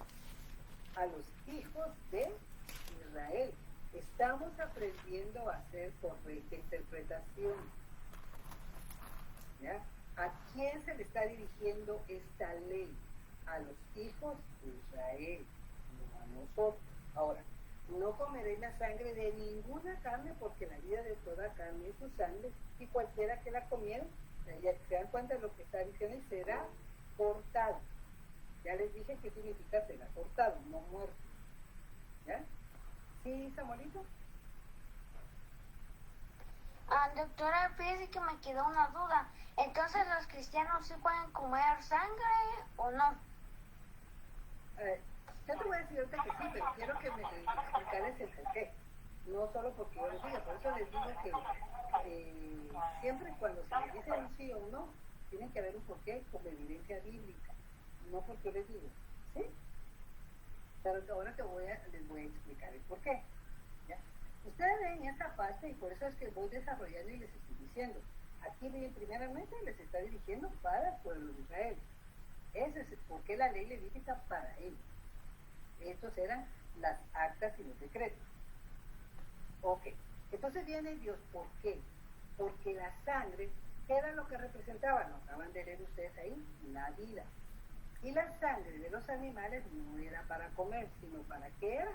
A los hijos de Israel. Estamos aprendiendo a hacer correcta interpretación. ¿Ya? ¿A quién se le está dirigiendo esta ley? A los hijos de Israel, no a nosotros. Ahora, no comeréis la sangre de ninguna carne, porque la vida de toda carne es su sangre, y cualquiera que la comiera Ya se dan cuenta de lo que está diciendo, y será cortado. Ya les dije qué significa será cortado, no muerto. ¿Ya? ¿Sí, Samuelito? Doctora, fíjese que me quedó una duda. Entonces, ¿los cristianos sí pueden comer sangre o no? Yo te voy a decir ahorita que sí, pero quiero que me explicarles el por qué. No solo porque yo les diga, por eso les digo que siempre cuando se les dice un sí o un no, tiene que haber un porqué con evidencia bíblica, no porque yo les digo, ¿sí? Pero ahora les voy a explicar el porqué. ¿Ya? Ustedes ven esta parte y por eso es que voy desarrollando y les estoy diciendo. Aquí primeramente les está dirigiendo para el pueblo de Israel. Ese es por qué la ley levítica para ellos. Estos eran las actas y los decretos. Ok, entonces viene Dios, ¿por qué? Porque la sangre, ¿qué era lo que representaba? Lo acaban de leer ustedes ahí, la vida. Y la sangre de los animales no era para comer, sino ¿para qué era?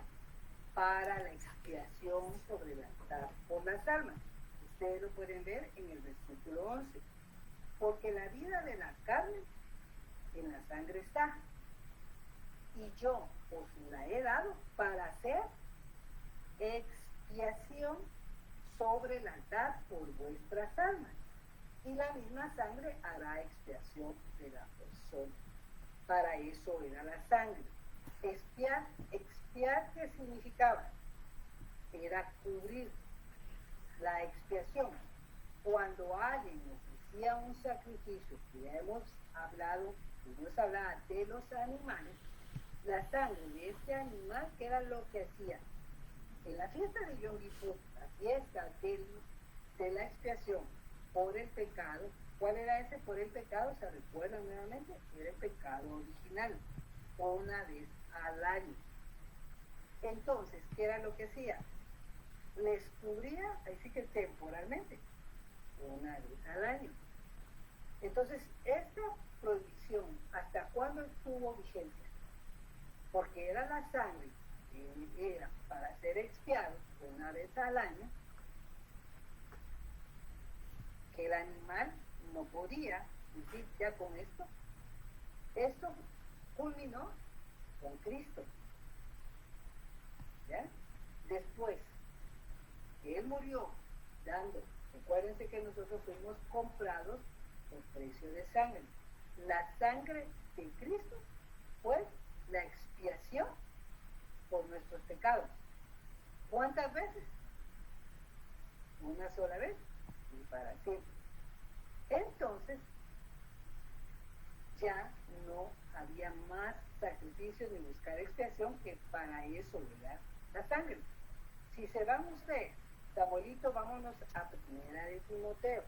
Para la expiación sobre el altar por las almas. Ustedes lo pueden ver en el versículo 11. Porque la vida de la carne en la sangre está. Y yo os la he dado para hacer expiación sobre el altar por vuestras almas. Y la misma sangre hará expiación de la persona. Para eso era la sangre. Expiar, ¿qué significaba? Era cubrir. La expiación. Cuando alguien ofrecía un sacrificio, que ya hemos hablado, Dios hablaba de los animales, la sangre de este animal, ¿qué era lo que hacía? En la fiesta de Yom Kippur, la fiesta de la expiación por el pecado, ¿cuál era ese por el pecado? ¿Se recuerdan nuevamente? Era el pecado original, una vez al año. Entonces, ¿qué era lo que hacía? Les cubría, ahí sí que temporalmente, una vez al año. Entonces, esta prohibición, ¿hasta cuándo tuvo vigencia? Porque era la sangre que era para ser expiado una vez al año, que el animal no podía decir ya con esto. Esto culminó con Cristo. ¿Ya? Después que Él murió dando, recuérdense que nosotros fuimos comprados por precio de sangre. La sangre de Cristo fue la expiación por nuestros pecados. ¿Cuántas veces? Una sola vez y para siempre. Entonces, ya no había más sacrificios ni buscar expiación, que para eso era la sangre. Si se van ustedes, Samuelito, vámonos a primera de Timoteo.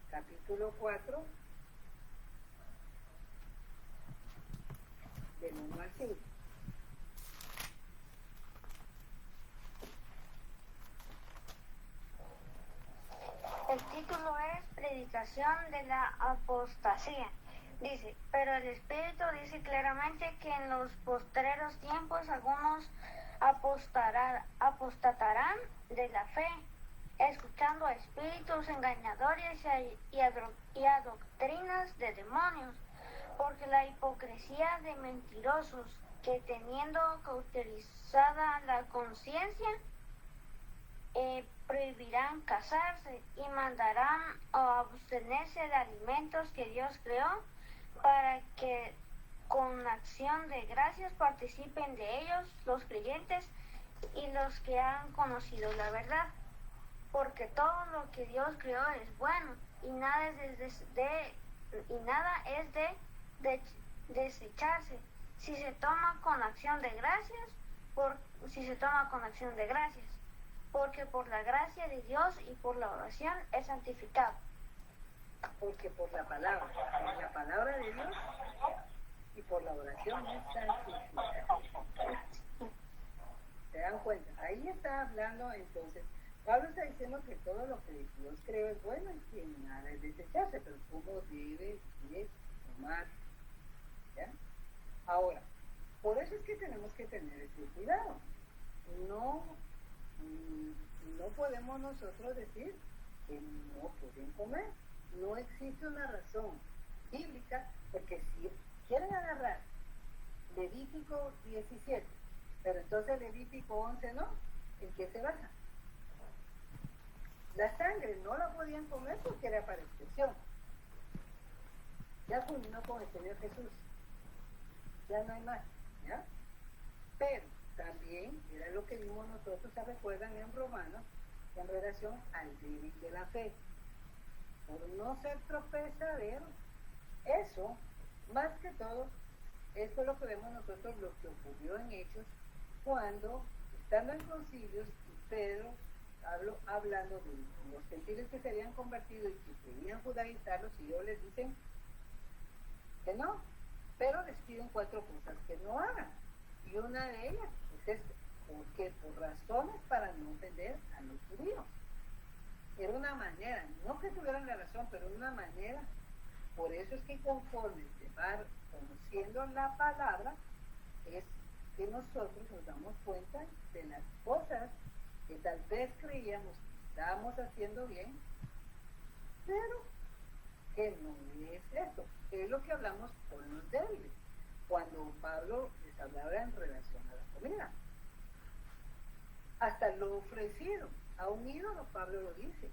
Capítulo 4, del 1 al 5. El título es Predicación de la apostasía. Dice, pero el Espíritu dice claramente que en los postreros tiempos algunos apostatarán de la fe, escuchando a espíritus engañadores y a doctrinas de demonios, porque la hipocresía de mentirosos, que teniendo cauterizada la conciencia, prohibirán casarse y mandarán a abstenerse de alimentos que Dios creó, para que con acción de gracias participen de ellos los creyentes y los que han conocido la verdad. Porque todo lo que Dios creó es bueno y nada es de desecharse si se toma con acción de gracias, porque por la gracia de Dios y por la oración es santificado. Porque por la palabra de Dios y por la oración es santificado. ¿Se dan cuenta? Ahí está hablando entonces. Pablo está diciendo que todo lo que Dios creó es bueno y que nada es desecharse, pero cómo debe de tomar. ¿Ya? Ahora, por eso es que tenemos que tener ese cuidado. No no podemos nosotros decir que no pueden comer. No existe una razón bíblica, porque si quieren agarrar Levítico 17, pero entonces Levítico 11 no, ¿en qué se basa? La sangre no la podían comer porque era para expiación. Ya culminó con el Señor Jesús. Ya no hay más, ¿ya? Pero también era lo que vimos nosotros, ¿se recuerdan en Romanos, en relación al débil de la fe? Por no ser tropezadero, eso, más que todo, esto es lo que vemos nosotros, lo que ocurrió en Hechos, cuando, estando en concilios, Pedro, hablando de los gentiles que se habían convertido y que querían judaizarlos, y ellos les dicen que no, pero les piden 4 cosas que no hagan. Y una de ellas es esto, porque por razones para no ofender a los judíos. Era una manera, no que tuvieran la razón, pero una manera. Por eso es que conforme se va conociendo la palabra, es que nosotros nos damos cuenta de las cosas que tal vez creíamos que estábamos haciendo bien, pero que no es eso. Es lo que hablamos con los débiles, cuando Pablo les hablaba en relación a la comida. Hasta lo ofrecido a un ídolo, Pablo lo dice,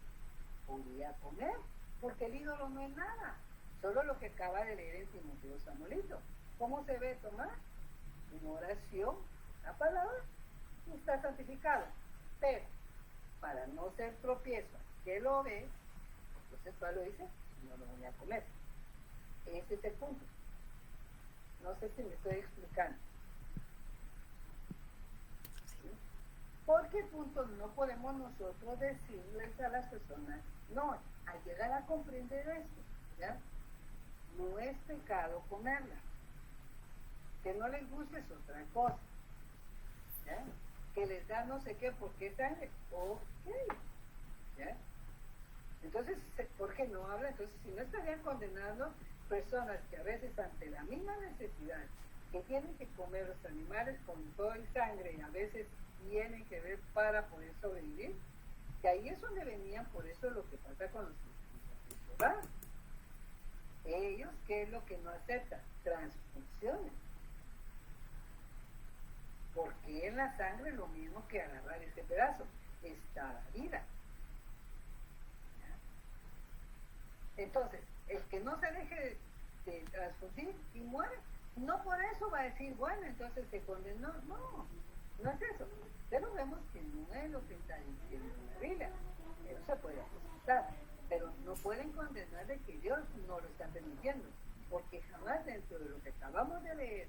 podía comer, porque el ídolo no es nada, solo lo que acaba de leer en Timoteo Samuelito. ¿Cómo se ve Tomás? En oración, la palabra, y está santificado. Pero, para no ser tropiezo, que lo ve, entonces Pablo dice, no lo voy a comer. Ese es el punto. No sé si me estoy explicando. ¿Sí? Porque el punto no podemos nosotros decirles a las personas, no, al llegar a comprender esto, ¿ya? No es pecado comerla. Que no les guste es otra cosa. ¿Ya? Que les da no sé qué, porque es sangre. Ok. ¿Ya? Entonces, ¿por qué no habla? Entonces, si no estarían condenando personas que a veces ante la misma necesidad que tienen que comer los animales con toda el sangre y a veces tienen que ver para poder sobrevivir, que ahí es donde venían, por eso lo que pasa con los ciudadanos. Ellos, ¿qué es lo que no aceptan? Transfusiones. Porque en la sangre lo mismo que agarrar ese pedazo, está la vida. Entonces, el que no se deje de transfundir y muere, no por eso va a decir, bueno, entonces se condenó. No, no es eso. Pero vemos que no es lo que está diciendo la Biblia. Eso se puede aceptar, pero no pueden condenar de que Dios no lo está permitiendo, porque jamás dentro de lo que acabamos de leer,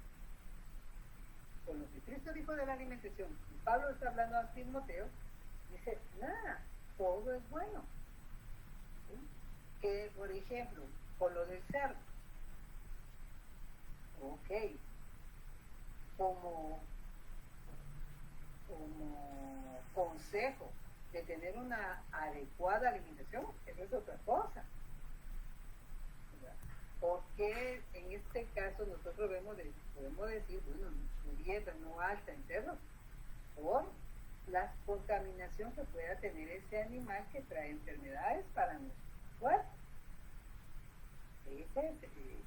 con lo que Cristo dijo de la alimentación, y Pablo está hablando a Timoteo, dice, nada, todo es bueno. ¿Sí? Que, por ejemplo, con lo del cerdo, ok, como consejo de tener una adecuada alimentación, eso es otra cosa. Porque en este caso nosotros podemos decir, bueno, su dieta no alta en cerdo, por la contaminación que pueda tener ese animal que trae enfermedades para nuestro cuerpo. Ese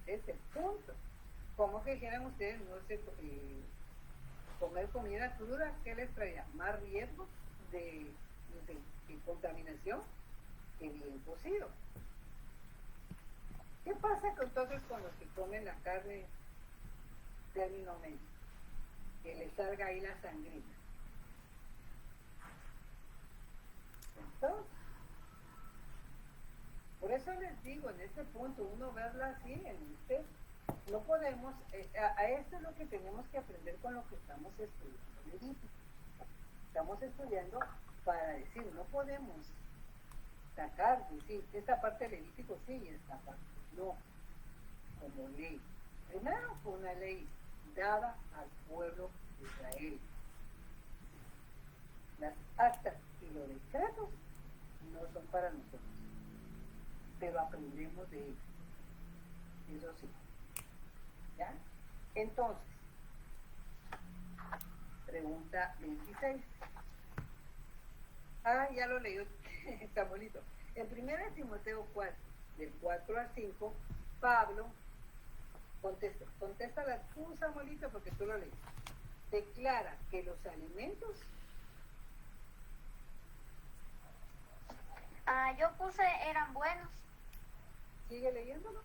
es el punto. Como que dijeran ustedes, no sé, comer comida cruda, ¿qué les traía? Más riesgo de contaminación que bien cocido. ¿Qué pasa entonces con los que comen la carne término medio? Que les salga ahí la sangrita. Entonces, por eso les digo, en este punto, uno verla así, no podemos, a esto es lo que tenemos que aprender con lo que estamos estudiando. Estamos estudiando para decir, no podemos sacar, decir, esta parte del Levítico sí y esta parte no, como ley. Primero fue una ley dada al pueblo de Israel. Las actas y los decretos no son para nosotros, pero aprendemos de ellos. Eso sí. ¿Ya? Entonces, pregunta 26. Ah, ya lo leí, Samuelito. En 1 Timoteo 4, del 4 al 5, Pablo contéstala tú, Samuelito, porque tú lo leíste. Declara que los alimentos... Yo puse eran buenos ¿Sigue leyéndolo?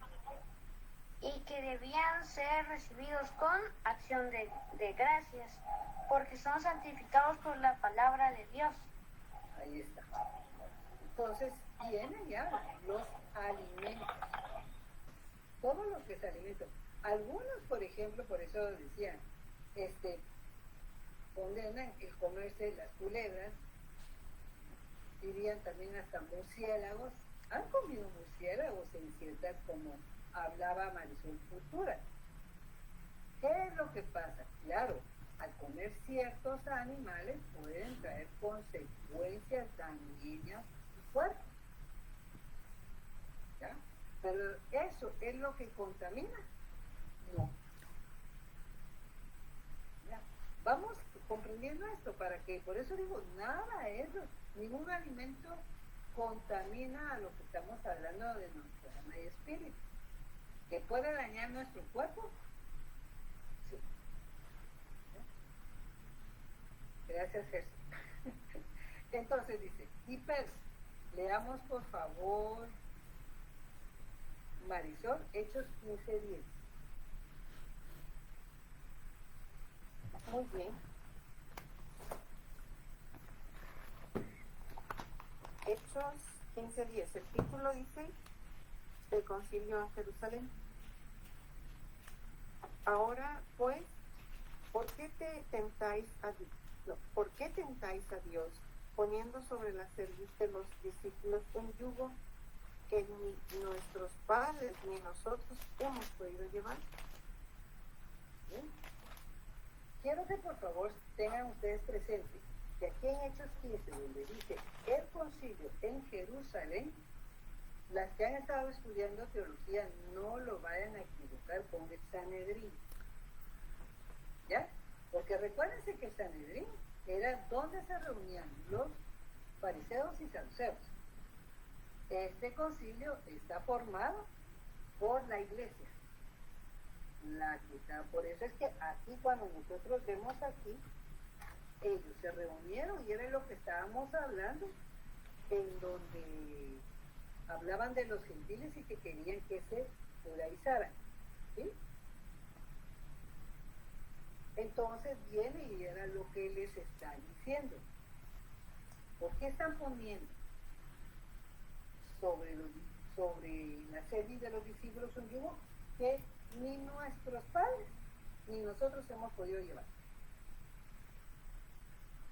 y que debían ser recibidos con acción de gracias, porque son santificados por la palabra de Dios. Ahí está. Entonces, vienen ya los alimentos. Todo lo que es alimento. Algunos, por ejemplo, por eso decían, condenan el comerse las culebras, dirían también hasta murciélagos. Han comido murciélagos en ciertas, como hablaba Marisol Futura. ¿Qué es lo que pasa? Claro, al comer ciertos animales pueden traer consecuencias dañinas a su cuerpo. ¿Ya? Pero eso es lo que contamina. No. ¿Ya? Vamos comprendiendo esto para que, por eso digo, nada de eso, ningún alimento contamina a lo que estamos hablando de nuestro alma y espíritu. ¿Que puede dañar nuestro cuerpo? Sí. Gracias, Jesús. Entonces dice, leamos por favor, Marisol, Hechos 15:10. Muy bien. Hechos 15:10. El título dice el concilio en Jerusalén. Ahora pues, ¿por qué tentáis a Dios poniendo sobre la cerviz de los discípulos un yugo que ni nuestros padres ni nosotros hemos podido llevar? ¿Bien? Quiero que por favor tengan ustedes presente que aquí en Hechos 15, donde dice el concilio en Jerusalén, las que han estado estudiando teología no lo vayan a equivocar con el Sanedrín. ¿Ya? Porque recuérdense que el Sanedrín era donde se reunían los fariseos y saduceos. Este concilio está formado por la iglesia. Por eso es que aquí, cuando nosotros vemos aquí, ellos se reunieron y era lo que estábamos hablando, en donde hablaban de los gentiles y que querían que se judaizaran. ¿Sí? Entonces viene y era lo que les está diciendo. ¿Por qué están poniendo sobre la cerviz de los discípulos un yugo que ni nuestros padres ni nosotros hemos podido llevar?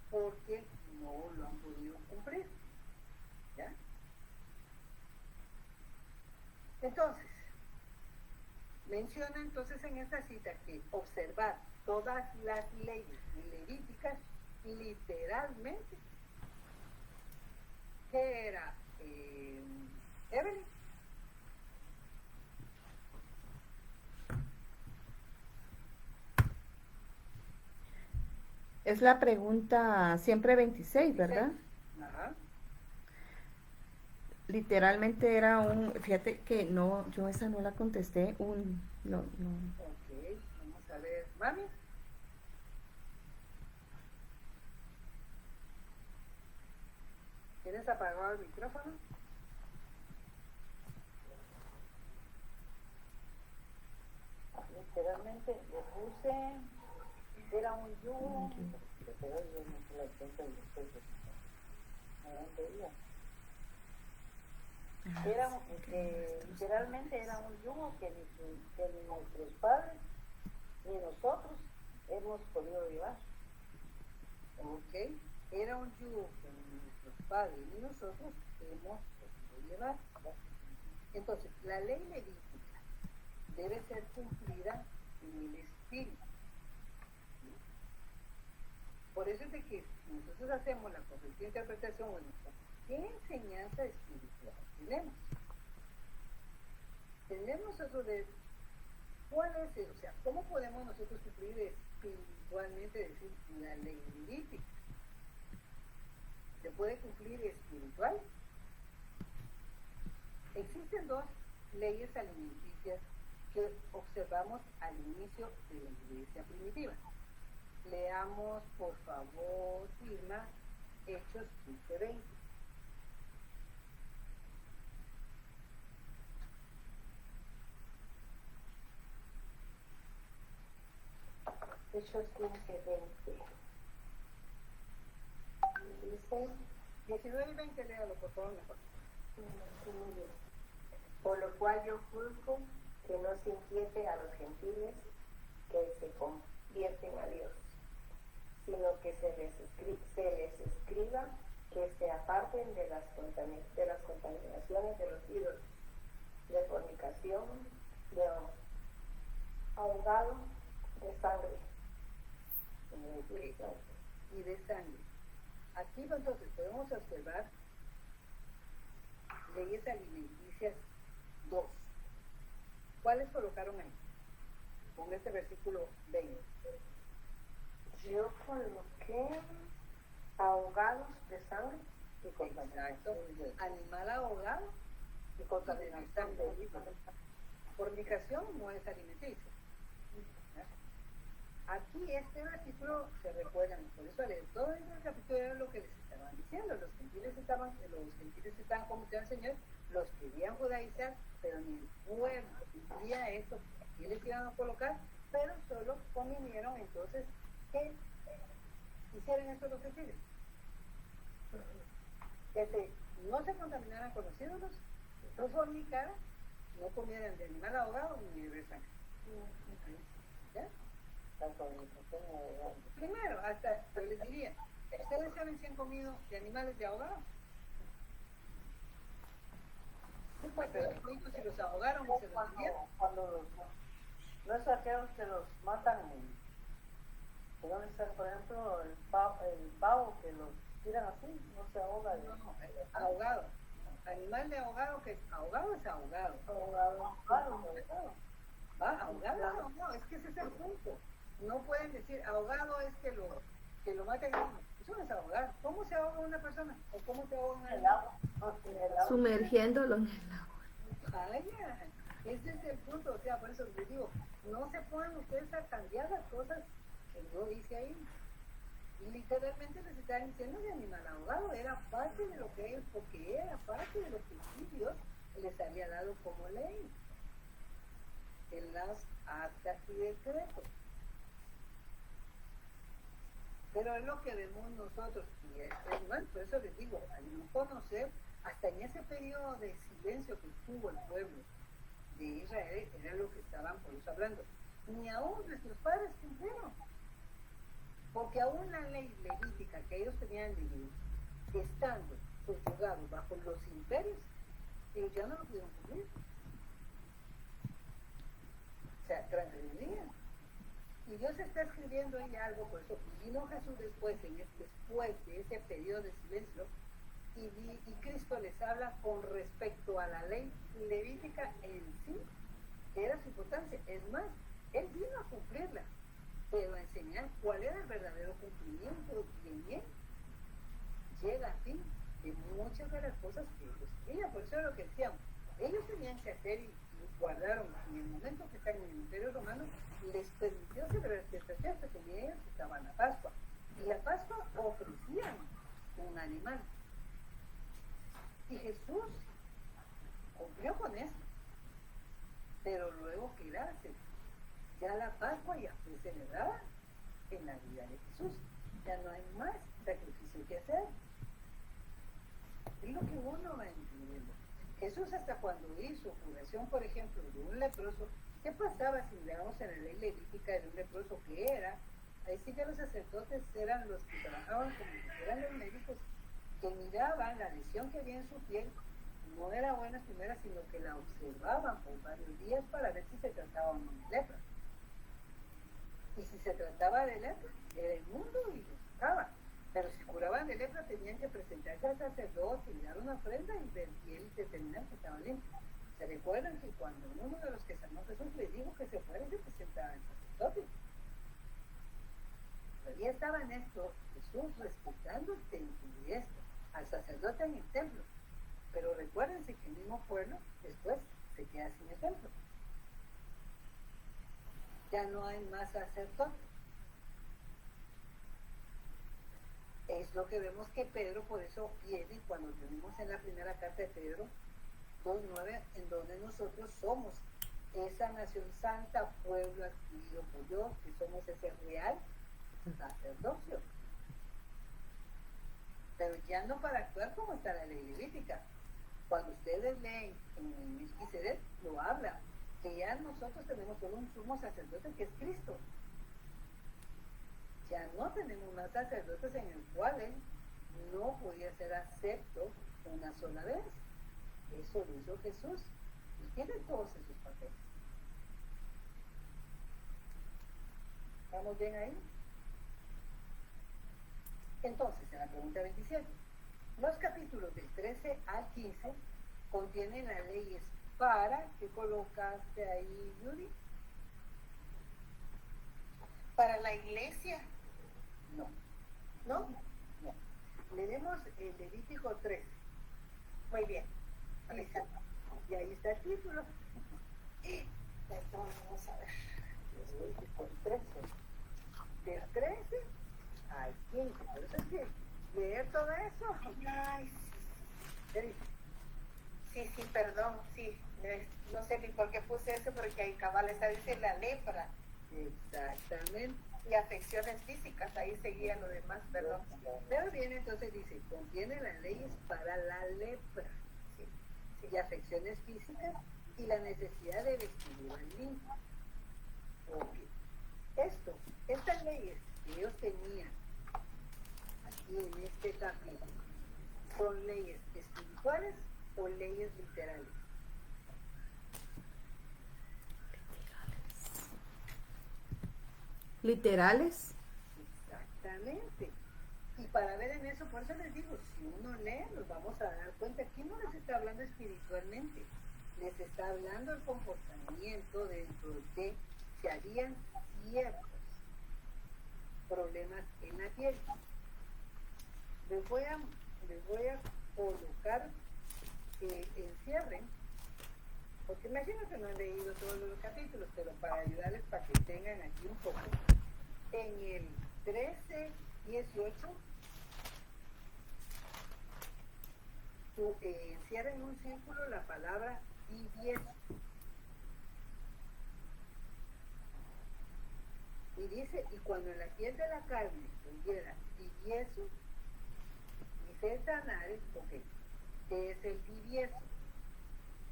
Porque no lo han podido cumplir. ¿Ya? Entonces, menciona entonces en esta cita que observar todas las leyes levíticas literalmente. ¿Qué era? Evelyn. Es la pregunta siempre 26, ¿verdad? Ajá. Literalmente era fíjate que no, yo esa no la contesté, no. Ok, vamos a ver. Mami. ¿Tienes apagado el micrófono? Literalmente le puse, era un yugo, pero yo no se la cuenta de ustedes. Literalmente era un yugo que ni nuestros padres ni nosotros hemos podido llevar. Ok, era un yugo que ni nuestros padres ni nosotros hemos podido llevar. Entonces, la ley levítica debe ser cumplida en el espíritu. Por eso es de que nosotros hacemos la correcta interpretación, bueno, ¿qué enseñanza espiritual tenemos? Tenemos nosotros de cuál es eso, o sea, ¿cómo podemos nosotros cumplir espiritualmente, decir, la ley levítica? puede cumplir espiritual. Existen dos leyes alimenticias que observamos al inicio de la iglesia primitiva. Leamos, por favor, Irma, Hechos 15:20. Hechos 15:20. Dice, 19 y 20, léalo, por favor, mejor. por lo cual yo juzgo que no se inquiete a los gentiles que se convierten a Dios, sino que se les escriba que se aparten de las contaminaciones de los ídolos, de fornicación, de ahogado, de sangre. Y de sangre. Aquí entonces podemos observar leyes alimenticias 2. ¿Cuáles colocaron ahí? Con este versículo 20. Yo coloqué ahogados de sangre y Exacto. Animal ahogado y contaminación de ídolos. Fornicación no es alimenticia. Aquí este versículo se recuerdan, por eso todo el capítulo era lo que les estaban diciendo. Los gentiles estaban como el Señor, los querían judaizar, pero ni el pueblo entendía eso, y les iban a colocar, pero solo convinieron entonces que hicieran eso los gentiles. Que no se contaminaran con los ídolos, no fornicaran, no comieran de animal ahogado ni de sangre. ¿Ya? Primero, hasta yo les diría, ¿ustedes saben si han comido de animales de ahogado? Sí, pues, pero si los ahogaron y se los vendieron. Cuando los saqueos se los matan, ¿dónde está, por ejemplo, el pavo que los tiran así? No se ahoga. No, ahogado. Animal de ahogado, que ahogado es ahogado. Ahogado, no, es que ese es el punto. No pueden decir ahogado es que lo maten. Eso no es ahogar. ¿Cómo se ahoga una persona? ¿O cómo se ahoga una agua? Sumergiéndolo en el agua. Vaya, ese es el punto. O sea, por eso les digo, no se pueden ustedes a cambiar las cosas que yo hice ahí. Y literalmente les estaban diciendo de animal ahogado. Era parte de lo que ellos, porque era parte de los principios que les había dado como ley en las actas y decretos. Pero es lo que vemos nosotros, y es mal, por eso les digo, al no conocer, hasta en ese periodo de silencio que tuvo el pueblo de Israel, era lo que estaban por eso hablando. Ni aún nuestros padres cumplieron, porque aún la ley levítica que ellos tenían de vivir, estando subyugados bajo los imperios, ellos ya no lo pudieron cumplir. O sea, transgredían. Y Dios está escribiendo ahí algo, por eso vino Jesús después de ese periodo de silencio, y Cristo les habla con respecto a la ley levítica en sí, que era su importancia. Es más, Él vino a cumplirla, pero a enseñar cuál era el verdadero cumplimiento y en él llega a fin de muchas de las cosas que ellos querían. Por eso es lo que decíamos, ellos tenían que hacer y guardaron en el momento que están en el Imperio Romano, les permitió celebrar ciertas fiestas, que ellos estaban la Pascua, y la Pascua ofrecían un animal, y Jesús cumplió con eso, pero luego ¿qué hace? Ya la Pascua ya fue celebrada en la vida de Jesús, ya no hay más sacrificio que hacer. Es lo que uno va entendiendo. Jesús, hasta cuando hizo curación, por ejemplo, de un leproso, ¿qué pasaba si miramos en la ley levítica de un leproso que era? Ahí sí que los sacerdotes eran los que trabajaban como si eran los médicos, que miraban la lesión que había en su piel, no era buena primera, sino que la observaban por varios días para ver si se trataba o no de lepra. Y si se trataba de lepra, era inmundo y lo sacaban. Pero si curaban de lepra, tenían que presentarse al sacerdote y dar una ofrenda y él determinar que estaba limpio. ¿Se recuerdan que cuando uno de los que sanó Jesús le dijo que se fuera y se presentaba al sacerdote? Todavía estaba en esto, Jesús respetando el templo y esto. al sacerdote en el templo. Pero recuérdense que el mismo pueblo después se queda sin el templo. Ya no hay más sacerdotes. Es lo que vemos que Pedro, por eso viene cuando tenemos en la primera carta de Pedro 2:9, en donde nosotros somos esa nación santa, pueblo adquirido por Dios, que somos ese real sacerdocio. Pero ya no para actuar como está la ley levítica. Cuando ustedes leen en el Melquisedec, lo habla, que ya nosotros tenemos solo un sumo sacerdote que es Cristo. Ya no tenemos más sacerdotes en el cual él no podía ser acepto una sola vez. Eso lo hizo Jesús. Y tiene todos esos papeles. ¿Estamos bien ahí? Entonces, en la pregunta 27, los capítulos del 13 al 15 contienen las leyes para, ¿qué colocaste ahí, Yuri? Para la iglesia. No, ¿No? no. Leemos el Levítico 13. Muy bien. Dice, y ahí está el título. Perdón, vamos a ver. Levítico 13. Del 13 al 15. Por eso es que leer todo eso. Ay, ¿Qué dice? sí, perdón, sí. No sé ni por qué puse eso, porque ahí cabal está, dice la lepra Exactamente. y afecciones físicas. Ahí seguía lo demás, perdón. Pero viene entonces dice, contiene las leyes para la lepra, Sí. y afecciones físicas y la necesidad de vestidura limpia. Ok. Estas leyes que ellos tenían aquí en este capítulo, ¿son leyes espirituales o leyes literales? ¿Literales? Exactamente. Y para ver en eso, por eso les digo, si uno lee, nos vamos a dar cuenta que no les está hablando espiritualmente, les está hablando el comportamiento dentro de que habían ciertos problemas en la tierra. Les voy a colocar que encierren, porque imagino que no han leído todos los capítulos, pero para ayudarles para que tengan aquí un poco. En el 13:18, encierra en un círculo la palabra tibiezo. Y dice, y cuando en la piel de la carne hubiera tibiezo, dice Tanares, ok, ¿qué es el tibiezo?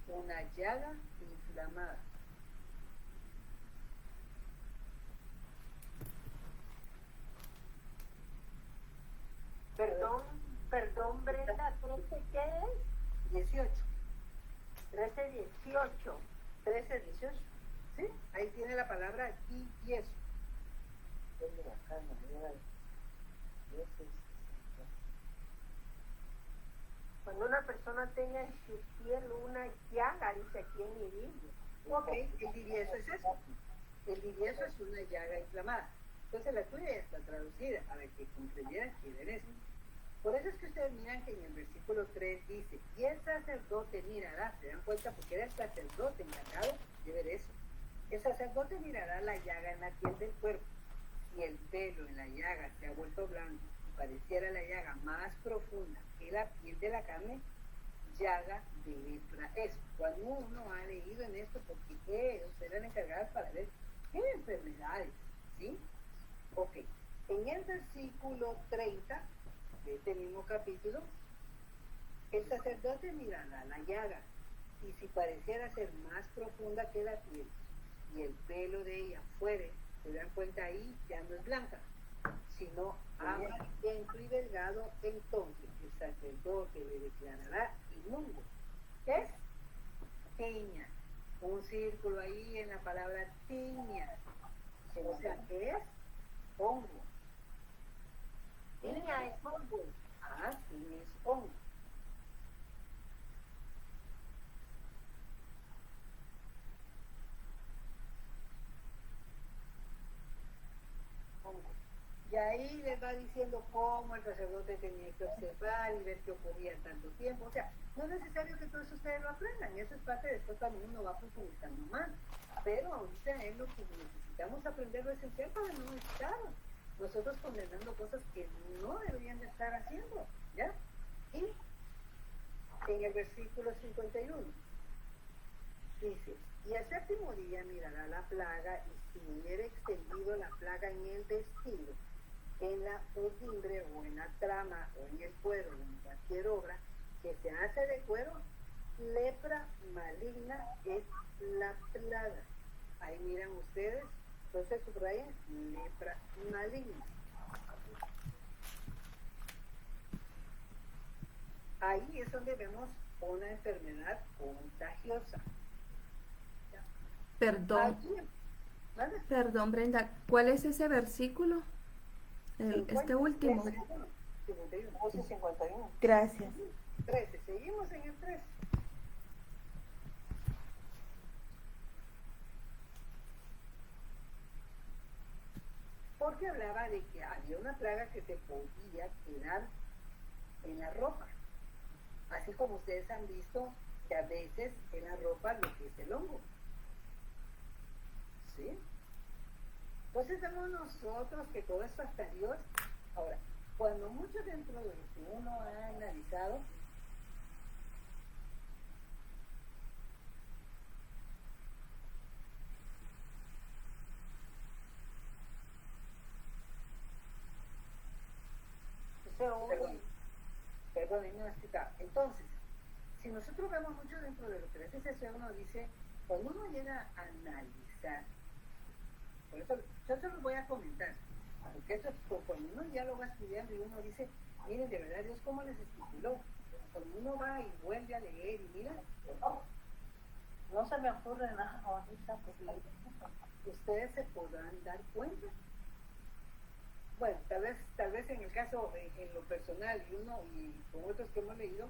Una llaga inflamada. Perdón, Brenda, ¿13 qué es? 18. 13:18. 13:18. ¿Sí? Ahí tiene la palabra tibiezo. Cuando una persona tenga en su piel una llaga, dice aquí en mi Biblia. Ok, el tibiezo es eso. El tibiezo es una llaga inflamada. Entonces la tuya ya está traducida para que comprendieran quién eres. Por eso es que ustedes miran que en el versículo 3 dice, y el sacerdote mirará, se dan cuenta porque era el sacerdote encargado de ver eso. El sacerdote mirará la llaga en la piel del cuerpo. Si el pelo en la llaga se ha vuelto blanco y pareciera la llaga más profunda que la piel de la carne, llaga de lepra es. Cuando uno ha leído en esto, porque ellos eran encargados para ver qué enfermedades, ¿sí? Ok, en el versículo 30 de este mismo capítulo, el sacerdote mirará la llaga, y si pareciera ser más profunda que la piel, y el pelo de ella fuere, se dan cuenta ahí, ya no es blanca, sino amarillento y delgado, entonces el sacerdote le declarará inmundo. ¿Qué es? Tiña. Un círculo ahí en la palabra tiña. O sea, ¿qué es? Hongo. Tiña es hongo. Ah, sí, es hongo. Hongo. Y ahí les va diciendo cómo el sacerdote tenía que observar y ver qué ocurría en tanto tiempo. O sea, no es necesario que todo eso ustedes lo aprendan. Eso es parte de después también uno va profundizando más. Pero ahorita es lo que necesitamos aprender lo esencial para no estar nosotros condenando cosas que no deberían de estar haciendo. ¿Ya? Y en el versículo 51 dice, y al séptimo día mirará la plaga, y si hubiera extendido la plaga en el vestido, en la urdimbre o en la trama o en el cuero o en cualquier obra que se hace de cuero, lepra maligna es la plaga. Ahí miran ustedes, entonces subrayan lepra maligna. Ahí es donde vemos una enfermedad contagiosa. Perdón, Aquí, ¿vale? perdón, Brenda, ¿cuál es ese versículo? Este último. 51. 12:51. Gracias. 13, seguimos en el 13. Porque hablaba de que había una plaga que se podía quedar en la ropa. Así como ustedes han visto que a veces en la ropa lo que es el hongo. ¿Sí? Entonces vemos nosotros que todo esto hasta Dios. Ahora, cuando mucho dentro de lo que uno ha analizado, perdón, no explicar. Entonces, si nosotros vemos mucho dentro de lo que a veces uno dice, cuando uno llega a analizar, por eso yo se los voy a comentar, porque esto es cuando uno ya lo va estudiando y uno dice, miren, de verdad Dios cómo les estipuló. Cuando uno va y vuelve a leer y mira, No se me ocurre nada ahorita, pues, ustedes se podrán dar cuenta. Bueno, tal vez en el caso, en lo personal, y uno y con otros que hemos leído,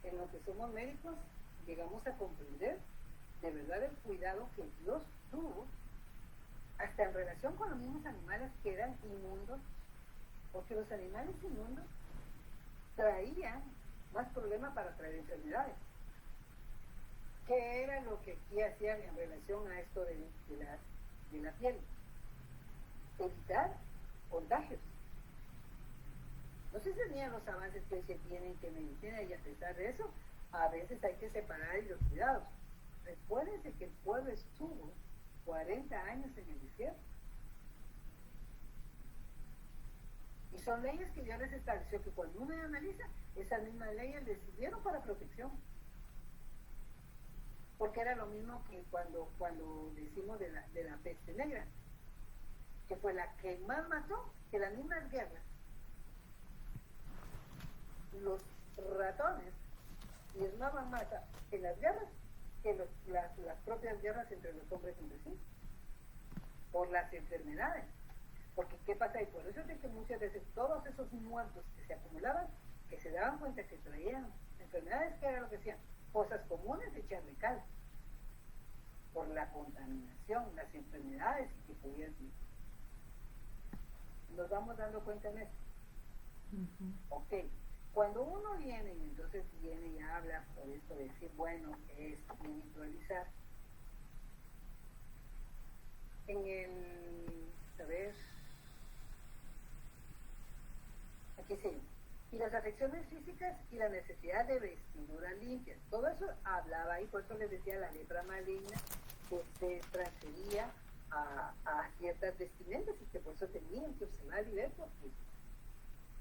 en lo que somos médicos, llegamos a comprender de verdad el cuidado que Dios tuvo, hasta en relación con los mismos animales que eran inmundos, porque los animales inmundos traían más problemas para traer enfermedades. ¿Qué era lo que aquí hacían en relación a esto de la piel? Evitar contagios. No se tenían los avances que se tienen que medicina y a pesar de eso, a veces hay que separar los cuidados. Recuérdense que el pueblo estuvo 40 años en el desierto. Y son leyes que Dios les estableció que cuando uno analiza, esas mismas leyes les sirvieron para protección. Porque era lo mismo que cuando decimos de la peste negra, que fue la que más mató, que las mismas guerras. Los ratones diezmaban más en las guerras que las propias guerras entre los hombres entre sí, por las enfermedades. Porque ¿qué pasa? Y por eso es de que muchas veces todos esos muertos que se acumulaban, que se daban cuenta que traían enfermedades, que era lo que hacían, cosas comunes de echarle cal, por la contaminación, las enfermedades que podían ser. Nos vamos dando cuenta en esto. Ok, cuando uno viene y entonces viene y habla por esto de decir, bueno, es individualizar. En el, a ver, aquí sí, y las afecciones físicas y la necesidad de vestiduras limpias. Todo eso hablaba y por eso les decía la lepra maligna que se transfería a ciertas vestimentas y que por eso tenían que observar y ver porque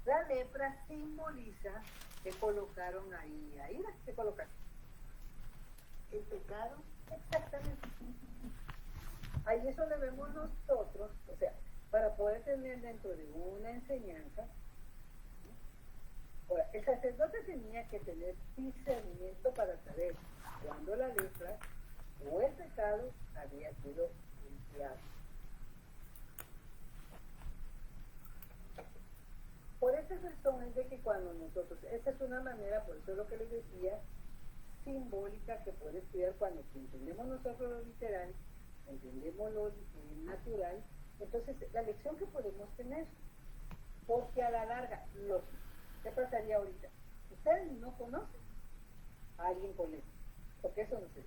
la lepra simboliza que colocaron ahí que colocaron el pecado, exactamente. Ahí eso le vemos nosotros, o sea, para poder tener dentro de una enseñanza. Ahora, el sacerdote tenía que tener discernimiento para saber cuándo la lepra o el pecado había sido limpiado. Por esa razón es de que cuando nosotros, esa es una manera, por eso es lo que les decía, simbólica que puede estudiar cuando entendemos nosotros lo literal, entendemos lo natural, entonces la lección que podemos tener, porque a la larga, ¿qué pasaría ahorita? Ustedes no conocen a alguien con eso, porque eso no sé.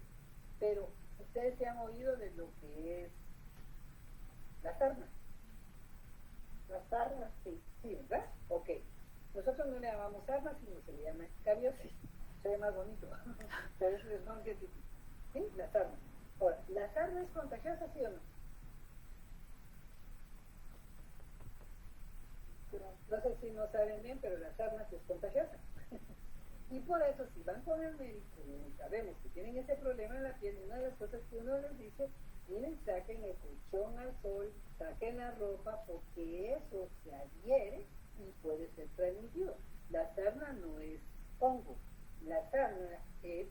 Pero ustedes se han oído de lo que es la sarna. Las sarnas, sí. Sí, ¿verdad? Ok. Nosotros no le llamamos sarna, sino se le llama escariosis. Se ve más bonito. Pero eso es más científico. ¿Sí? La sarna. Ahora, ¿la sarna es contagiosa, sí o no? No sé si no saben bien, pero la sarna sí es contagiosa. Y por eso, si van con el médico y sabemos que tienen ese problema en la piel, una de las cosas que uno les dice, miren, saquen el colchón al sol, saquen la ropa, porque eso se adhiere y puede ser transmitido. La sarna no es hongo, la sarna es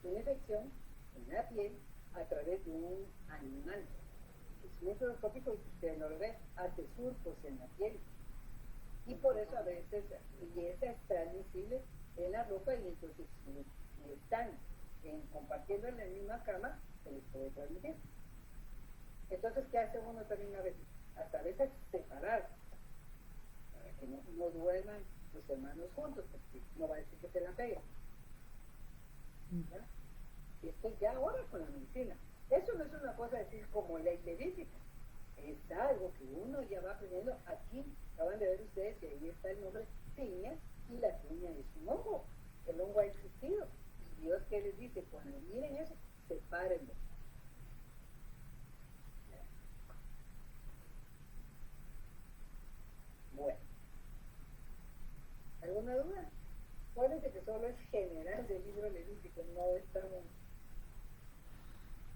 una infección en la piel a través de un animal. Es microscópico y usted no lo ve, hace surcos en la piel. Y por eso a veces, y esa es transmisible en la ropa, y entonces si están compartiendo en la misma cama, se les puede transmitir. Entonces, ¿qué hace uno también a veces? Hasta a veces separar, para que no duerman los hermanos juntos, porque no va a decir que se la peguen. ¿Ya? Esto ya ahora con la medicina. Eso no es una cosa decir como ley levítica. Es algo que uno ya va aprendiendo. Aquí acaban de ver ustedes que ahí está el nombre tiña, y la tiña es un hongo. El hongo ha existido. Y Dios, que les dice, cuando miren eso, sepárenlo. Bueno, ¿alguna duda? Acuérdense que solo es general del libro levítico, no estamos.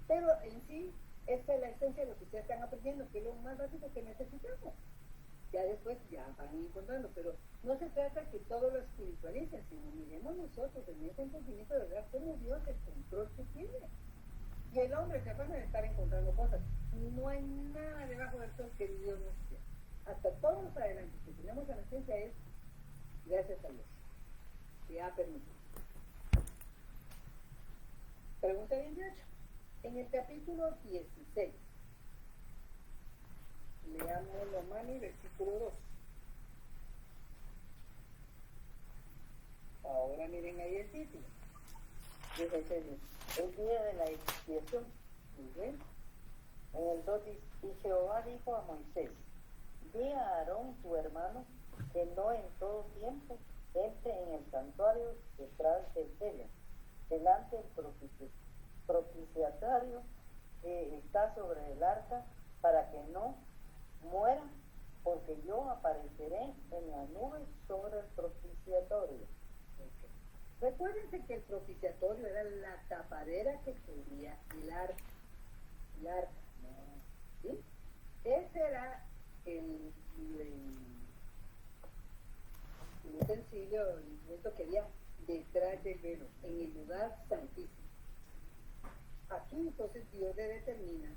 Pero en sí, esta es la esencia de lo que ustedes están aprendiendo, que es lo más básico que necesitamos. Ya después ya van encontrando, pero no se trata que todo lo espiritualicen, sino miremos nosotros en ese entendimiento de verdad cómo Dios el control que tiene. Y el hombre es capaz de estar encontrando cosas. No hay nada debajo del sol que Dios no quiera. Hasta todos los adelantos que tenemos en la ciencia es gracias a Dios, que ha permitido. Pregunta 28. En el capítulo 16, leamos Romani, versículo 2. Ahora miren ahí el título. Dice el día de la expiación. ¿Sí? En el 2 dice, y Jehová dijo a Moisés, di a Aarón tu hermano que no en todo tiempo entre en el santuario detrás del velo, delante del propiciatorio que está sobre el arca, para que no muera, porque yo apareceré en la nube sobre el propiciatorio. Recuérdense que el propiciatorio era la tapadera que cubría el arca. ¿Sí? Ese era el utensilio, el instrumento que había detrás del velo, en el lugar santísimo. Aquí entonces Dios le determina,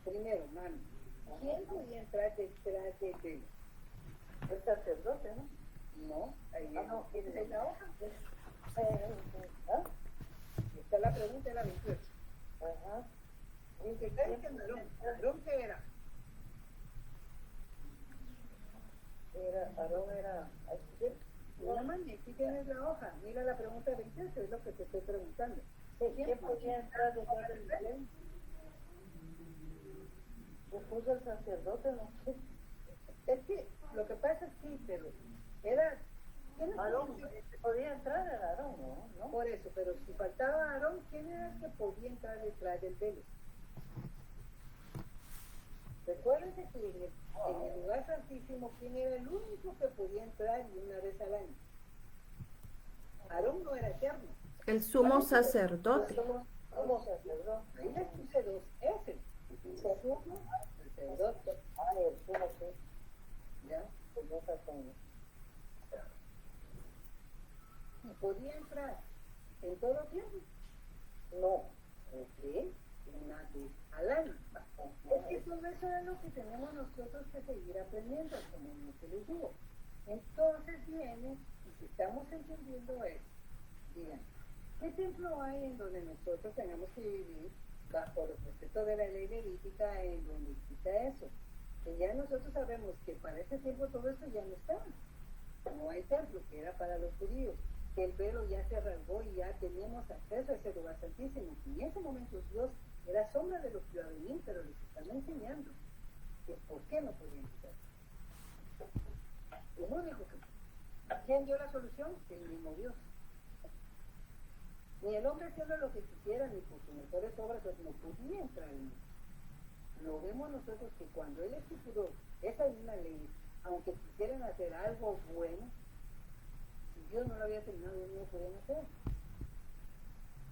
primero, mano, ¿quién podía entrar detrás del velo? El sacerdote, ¿no? No, ahí no, en la hoja. ¿Ah? Esta es la pregunta de la 28. Ajá. Dice, ¿qué es Aarón qué era? Aarón era No, mami, aquí tienes la hoja. Mira la pregunta 28, es lo que te estoy preguntando. ¿Quién podía entrar detrás del velo? Pues puso el sacerdote, no sé. Es que lo que pasa es que, pero era... Aarón, podía entrar el Aarón, ¿no? Por eso, pero si faltaba Aarón, ¿quién era el que podía entrar detrás del velo? Recuérdense que en el lugar santísimo, ¿quién era el único que podía entrar una vez al año? Aarón no era eterno. El sumo sacerdote. Como sacerdote. Ahí les puse dos S. Sumo sacerdote. El sumo, sí. ¿Ya? Pues no está con... ¿Y podía entrar en todo tiempo? No. ¿Ok? Una vez al año. Es que todo eso es lo que tenemos nosotros que seguir aprendiendo, como no se les digo. Entonces viene, y si estamos entendiendo eso, digan, ¿qué templo hay en donde nosotros tengamos que vivir bajo los preceptos de la ley levítica en donde exista eso? Y ya nosotros sabemos que para ese tiempo todo esto ya no estaba. No hay templo, que era para los judíos. Que el velo ya se rasgó y ya teníamos acceso a ese lugar santísimo. Y en ese momento Dios era sombra de lo que iba a venir, pero les están enseñando que por qué no podían quitar. Lo único que... ¿Quién dio la solución? El mismo Dios. Ni el hombre haciendo lo que quisiera, ni por sus mejores obras, pues no podía entrar en él. Lo vemos nosotros que cuando él estipuló esa misma ley, aunque quisieran hacer algo bueno, si Dios no lo había terminado, ellos no lo podían hacer.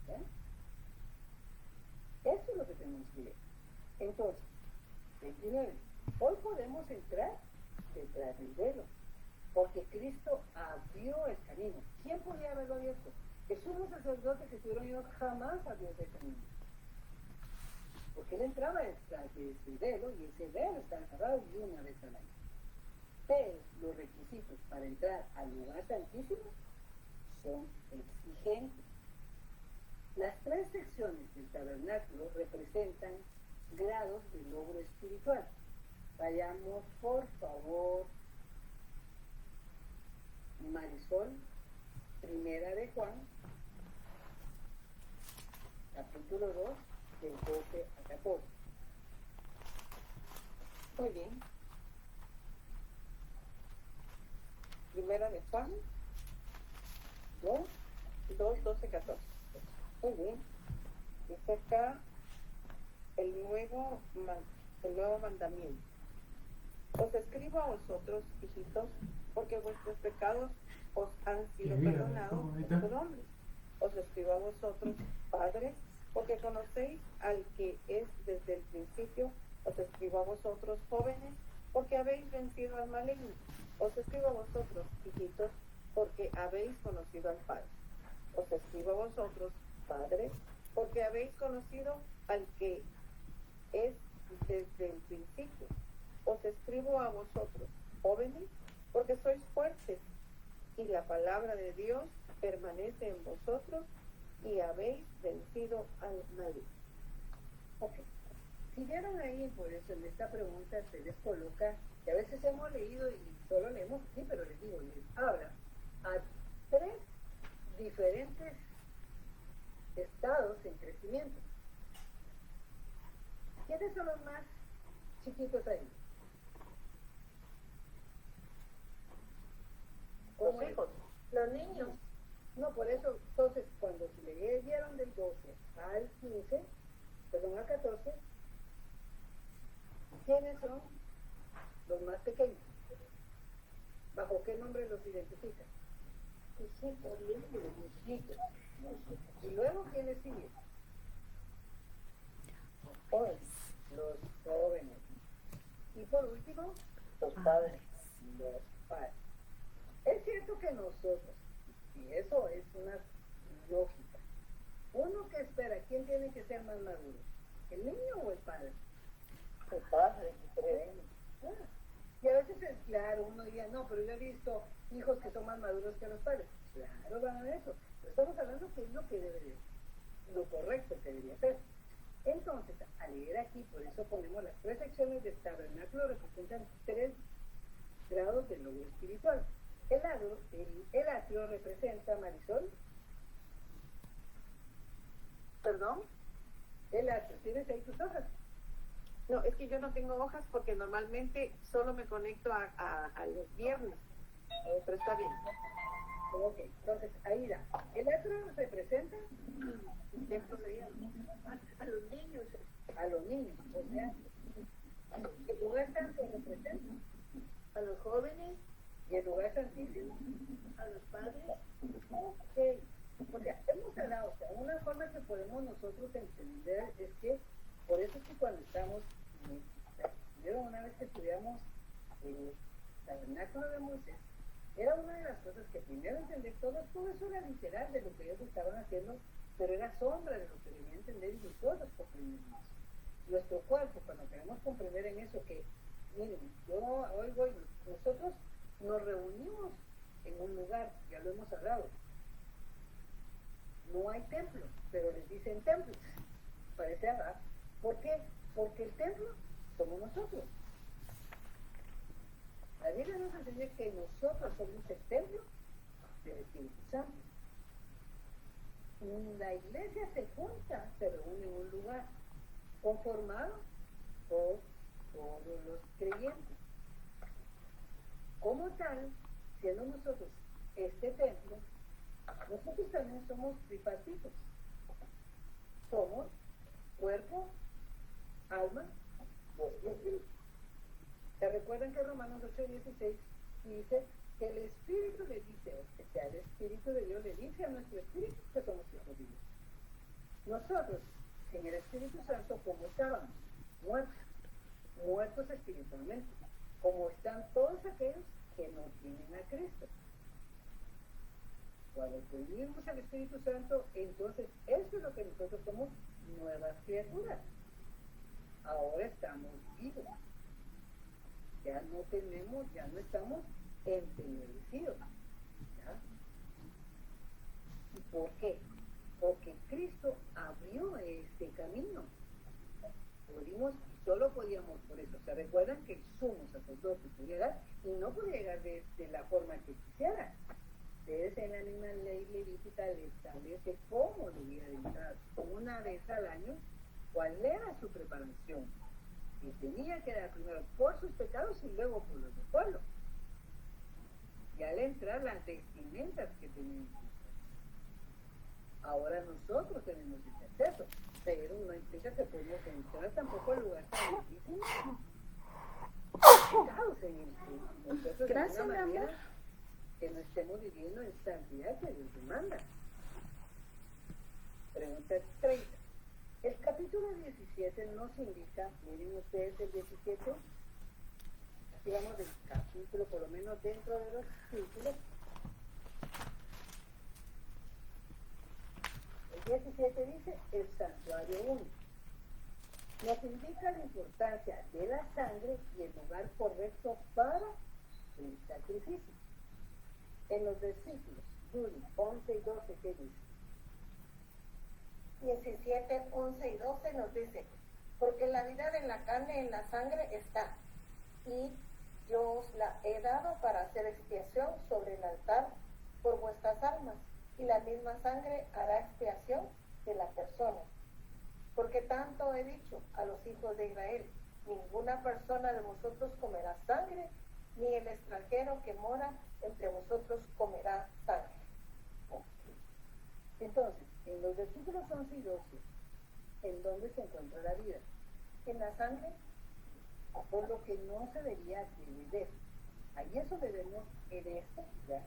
¿Eh? Eso es lo que tenemos que ver. Entonces, 29. Hoy podemos entrar detrás del velo, porque Cristo abrió el camino. ¿Quién podía haberlo abierto? Jesús, los sacerdotes que estuvieron ellos, jamás abrió ese camino. Porque él entraba detrás de ese velo y ese velo estaba cerrado y una vez al año. Pero los requisitos para entrar al lugar santísimo son exigentes. Las 3 secciones del tabernáculo representan grados de logro espiritual. Vayamos, por favor, Marisol, primera de Juan, capítulo 2, del 12 a 14. Muy bien. Primera de Juan 2, 12, 14. Muy bien. Dice acá el nuevo mandamiento. Os escribo a vosotros, hijitos, porque vuestros pecados os han sido perdonados por su nombre. Os escribo a vosotros, padres, porque conocéis al que es desde el principio. Os escribo a vosotros, jóvenes, porque habéis vencido al maligno. Os escribo a vosotros, hijitos, porque habéis conocido al Padre. Os escribo a vosotros, padres, porque habéis conocido al que es desde el principio. Os escribo a vosotros, jóvenes, porque sois fuertes, y la palabra de Dios permanece en vosotros, y habéis vencido al maligno. Ok. Si vieron ahí, por eso en esta pregunta se les coloca, que a veces hemos leído y solo leemos, sí, pero les digo, les habla a 3 diferentes estados en crecimiento. ¿Quiénes son los más chiquitos ahí? Los hijos. Los niños. No, por eso, entonces, cuando se leyeron del 12 al 15, perdón, al 14, ¿quiénes son los más pequeños? ¿Bajo qué nombre los identifican? Hijitos. Y luego, ¿quiénes siguen? Los jóvenes. Y por último, Los padres. los padres. Es cierto que nosotros, y eso es una lógica, uno que espera, ¿quién tiene que ser más maduro? ¿El niño o el padre? El padre, creen. Y a veces es claro, uno diría, no, pero yo he visto hijos que son más maduros que los padres. Claro, van a ver eso. Pero estamos hablando que es lo que debe de, lo correcto que debería ser. Entonces, al leer aquí, por eso ponemos las 3 secciones del tabernáculo, representan 3 grados de logro espiritual. El atrio representa, Marisol. ¿Perdón? El atrio, ¿tienes ahí tus hojas? No, es que yo no tengo hojas porque normalmente solo me conecto a los viernes. Pero está bien. Ok, entonces, ahí da. El atrio representa Esto sería a los niños, o sea, el lugar santo representa a los jóvenes y el lugar santísimo a los padres. Ok, o sea, hemos hablado, o sea, una forma que podemos nosotros entender es que, por eso es que cuando estamos, una vez que estudiamos el tabernáculo de Moisés, era una de las cosas que primero entender todo eso era literal de lo que ellos estaban haciendo, pero era sombra de lo que debían entender y nosotros comprendemos. Nuestro cuerpo, cuando queremos comprender en eso que, miren, yo oigo, nosotros nos reunimos en un lugar, ya lo hemos hablado, no hay templo, pero les dicen templos, parece raro. ¿Por qué? Porque el templo somos nosotros. Biblia nos enseña que nosotros somos el templo del Espíritu Santo. La iglesia se junta, se reúne en un lugar conformado por todos los creyentes. Como tal, siendo nosotros este templo, nosotros también somos tripartitos. Somos cuerpo, alma, voz y espíritu. ¿Se recuerdan que Romanos 8:16 dice que el Espíritu le dice, o sea, el Espíritu de Dios le dice a nuestro espíritu que somos hijos de Dios? Nosotros, en el Espíritu Santo, como estábamos muertos espiritualmente, como están todos aquellos que no tienen a Cristo. Cuando tuvimos al Espíritu Santo, entonces eso es lo que nosotros somos, nuevas criaturas. Ahora estamos vivos. Ya no estamos entenebrecidos. ¿Ya? ¿Y por qué? Porque Cristo abrió este camino. Solo podíamos por eso. ¿Se recuerdan que el sumo sacerdote podía llegar y no podía llegar de la forma que quisiera? Ustedes en la misma ley levítica le establece cómo debía de entrar, una vez al año, cuál era su preparación. Y tenía que dar primero por sus pecados y luego por los del pueblo. Y al entrar, las vestimentas que tenían. Ahora nosotros tenemos ese acceso, pero no implica que podemos entrar tampoco al lugar tan difícil. Pecados en el nosotros Gracias, de mi alguna amor. manera que no estemos viviendo en santidad que Dios demanda. Pregunta 30. El capítulo 17 nos indica, miren ustedes el 17, digamos del capítulo, por lo menos dentro de los títulos. El 17 dice el santuario único. Nos indica la importancia de la sangre y el lugar correcto para el sacrificio. En los versículos 11 y 12, ¿qué dice? 17, 11 y 12 nos dice, porque la vida de la carne en la sangre está, y yo os la he dado para hacer expiación sobre el altar por vuestras almas, y la misma sangre hará expiación de la persona. Porque tanto he dicho a los hijos de Israel, ninguna persona de vosotros comerá sangre, ni el extranjero que mora entre vosotros comerá sangre. Entonces, en los versículos 11 y 12, ¿en dónde se encuentra la vida? En la sangre, Por lo que no se debía dividir. Ahí eso debemos en esto, ¿ya?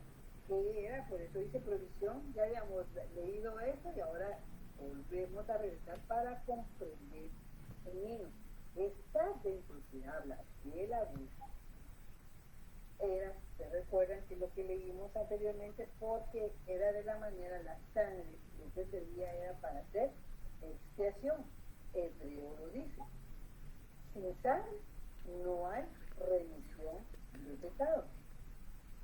Que era, por eso dice provisión, ya habíamos leído eso y ahora volvemos a regresar para comprender el niño. Está dentro que habla de la vida. ¿Se recuerdan que lo que leímos anteriormente? Porque era de la manera la sangre lo que servía era para hacer expiación. Hebreo lo dice. Sin sangre no hay remisión de pecados.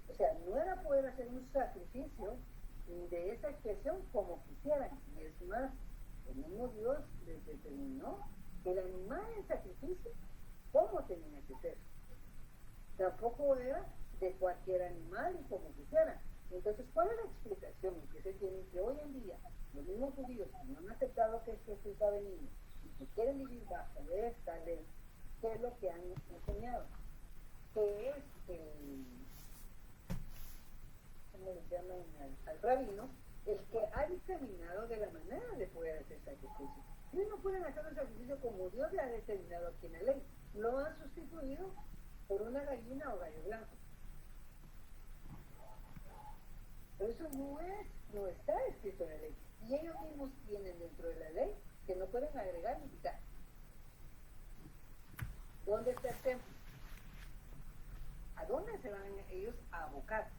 O sea, no era poder hacer un sacrificio de esa expiación como quisieran. Y es más, el mismo Dios les determinó el animal en sacrificio, ¿cómo tenía que ser? Tampoco era de cualquier animal y como quisiera. Entonces, ¿cuál es la explicación que se tiene? Que hoy en día los mismos judíos que no han aceptado que Jesús ha venido y que quieren vivir bajo esta ley, ¿qué es lo que han enseñado? Que es ¿cómo le llaman al rabino? El que ha determinado de la manera de poder hacer sacrificio. Ellos no pueden hacer el sacrificio como Dios le ha determinado aquí en la ley. Lo han sustituido por una gallina o gallo blanco. Pero eso no está escrito en la ley. Y ellos mismos tienen dentro de la ley que no pueden agregar ni quitar. ¿Dónde está el templo? ¿A dónde se van ellos a abocar?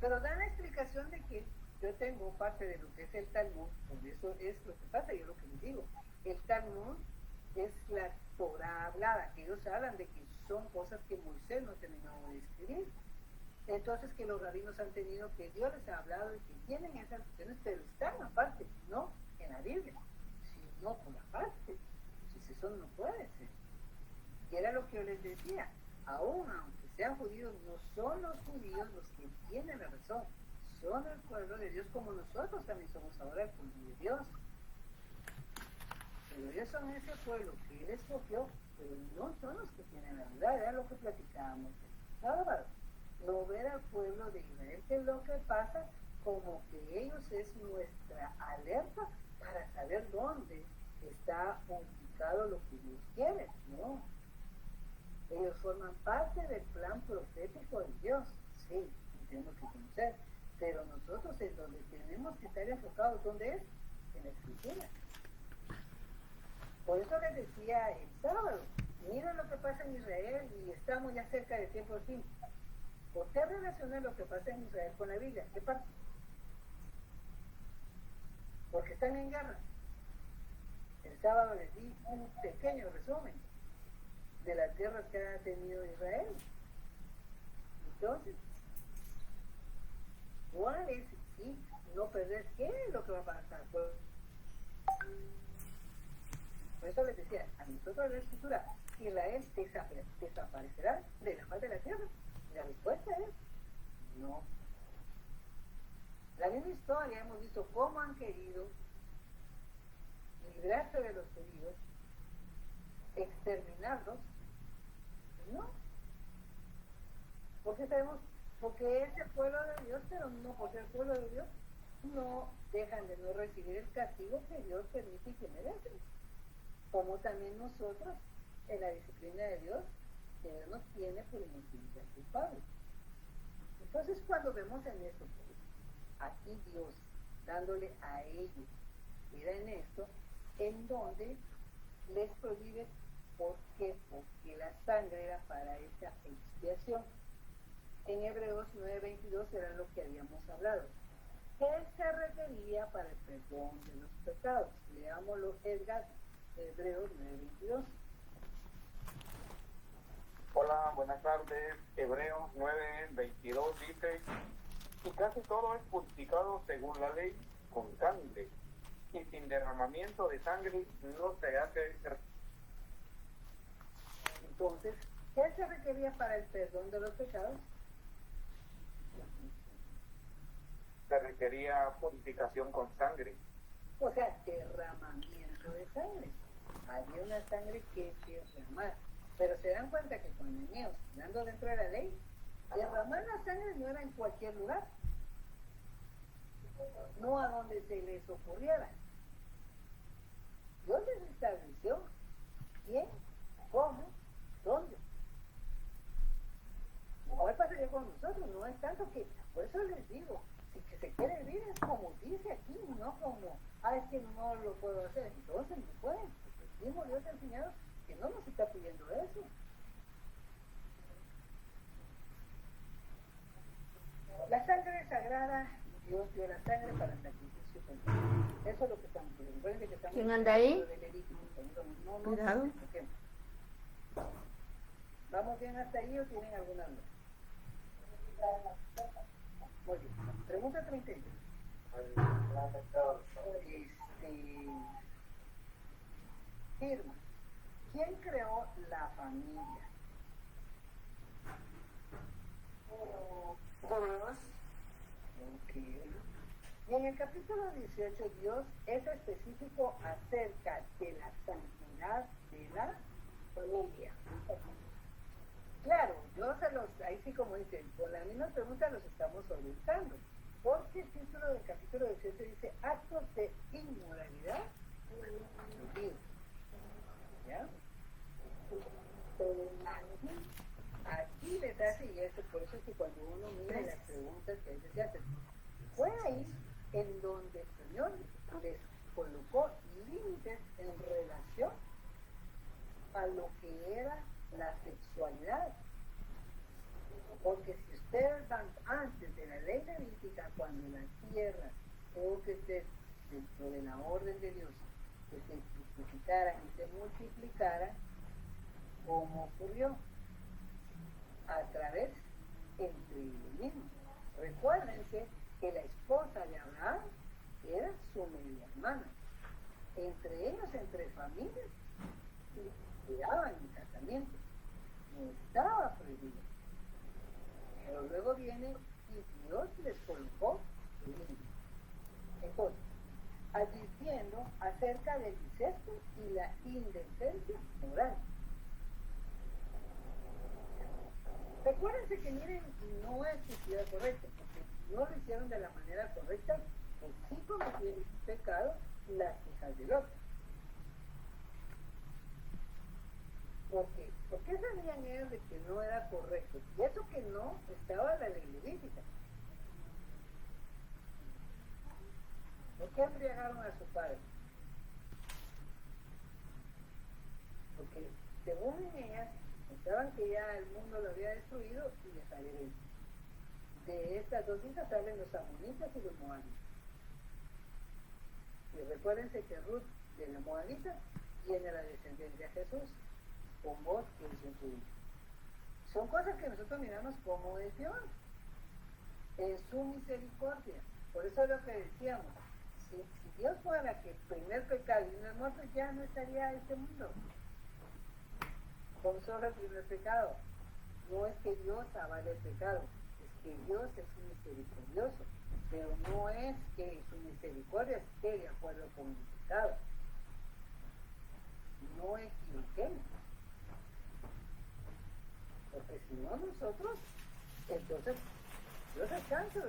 Pero dan la explicación de que yo tengo parte de lo que es el Talmud, por eso es lo que pasa, yo lo que les digo. El Talmud es la Torah hablada, que ellos hablan de que son cosas que Moisés no terminó de escribir. Entonces que los rabinos han tenido, que Dios les ha hablado y que tienen esas cuestiones, pero están aparte, no en la Biblia, sino por aparte. Entonces eso no puede ser. Y era lo que yo les decía, aún aunque sean judíos, no son los judíos los que tienen la razón, son el pueblo de Dios como nosotros también somos ahora el pueblo de Dios. Pero ellos son ese pueblo que Él escogió, pero no son los que tienen la verdad. Era lo que platicábamos el sábado. No ver al pueblo de Israel, que es lo que pasa, como que ellos es nuestra alerta para saber dónde está ubicado lo que Dios quiere, ¿no? Ellos forman parte del plan profético de Dios, sí, tenemos que conocer, pero nosotros en donde tenemos que estar enfocados, ¿dónde es? En la Escritura. Por eso les decía el sábado, miren lo que pasa en Israel y estamos ya cerca del tiempo del fin. ¿Por qué relaciona lo que pasa en Israel con la Biblia? ¿Qué pasa? Porque están en guerra. El sábado les di un pequeño resumen de las guerras que ha tenido Israel. Entonces, ¿cuál es? Sí, no perder, ¿qué es lo que va a pasar? Por eso les decía, a nosotros la Escritura, Israel desaparecerá de la faz de la tierra. La respuesta es no. La misma historia hemos visto cómo han querido librarse de los judíos, exterminarlos. No. Porque sabemos, porque es el pueblo de Dios, pero no por ser pueblo de Dios, no dejan de no recibir el castigo que Dios permite y que merecen. Como también nosotros, en la disciplina de Dios, que Dios nos tiene por inocencia culpable. Entonces, cuando vemos en esto, aquí Dios dándole a ellos vida en esto, en donde les prohíbe, ¿por qué? Porque la sangre era para esa expiación. En Hebreos 9:22 era lo que habíamos hablado. ¿Qué se requería para el perdón de los pecados? Leámoslo, Edgar, Hebreos 9:22. Hola, buenas tardes. Hebreos 9:22 dice: y casi todo es purificado según la ley con sangre, y sin derramamiento de sangre no se hace. Entonces, ¿qué se requería para el perdón de los pecados? Se requería purificación con sangre. O sea, derramamiento de sangre. Había una sangre que derramar. Pero se dan cuenta que cuando veníamos andando dentro de la ley, derramar la sangre no era en cualquier lugar, no a donde se les ocurriera. Dios les estableció quién, cómo, dónde. Igual pasaría con nosotros, no es tanto que, por eso les digo, si que se quiere vivir es como dice aquí, no como, es que no lo puedo hacer, entonces no pueden, porque el mismo Dios ha enseñado que no nos está pidiendo eso. La sangre sagrada, Dios dio la sangre para el sacrificio. Eso es lo que estamos pidiendo. ¿Quién anda ahí? No, Cuidado. ¿Vamos bien hasta ahí o tienen alguna duda? Muy bien. Pregunta 32. Irma, ¿quién creó la familia? Dios. Ok. Y en el capítulo 18, Dios es específico acerca de la santidad de la familia. Claro, yo se los, ahí sí como dicen, por la misma pregunta los estamos orientando. Porque el título del capítulo 18 dice actos de inmoralidad. ¿Ya? Aquí les hace, y eso, por eso es que cuando uno mira las preguntas que a veces se hacen, fue ahí en donde el Señor les colocó límites en relación a lo que era la sexualidad. Porque si ustedes van antes de la ley levítica, cuando la tierra tuvo que ser dentro de la orden de Dios, que se fructificaran y se multiplicaran, ¿cómo ocurrió? A través entre ellos mismos. Recuérdense que la esposa de Abraham era su media hermana. Entre ellos, entre familias, se daban en casamiento. No estaba prohibido. acerca del incesto y la indecencia moral. Recuérdense que miren, no es que sea correcto, porque no lo hicieron de la manera correcta, pues sí cometieron un pecado las hijas de Lot. ¿Por qué sabían ellos de que no era correcto? Y eso que no estaba en la ley levítica. ¿Por qué embriagaron a su padre? Porque según ellas pensaban que ya el mundo lo había destruido y les había hecho. De estas dos hijas salen los amonitas y los moabitas. Y recuérdense que Ruth de la moabita tiene la descendencia de Jesús, con vos que es su hijo. Son cosas que nosotros miramos como es Dios, en su misericordia. Por eso es lo que decíamos, si Dios fuera que el primer pecado y una muerte, ya no estaría este mundo. Con solo el primer pecado. No es que Dios avale el pecado, es que Dios es un misericordioso, pero no es que su misericordia esté de acuerdo con el pecado. No equivoquemos. Porque si no nosotros, entonces Dios es santo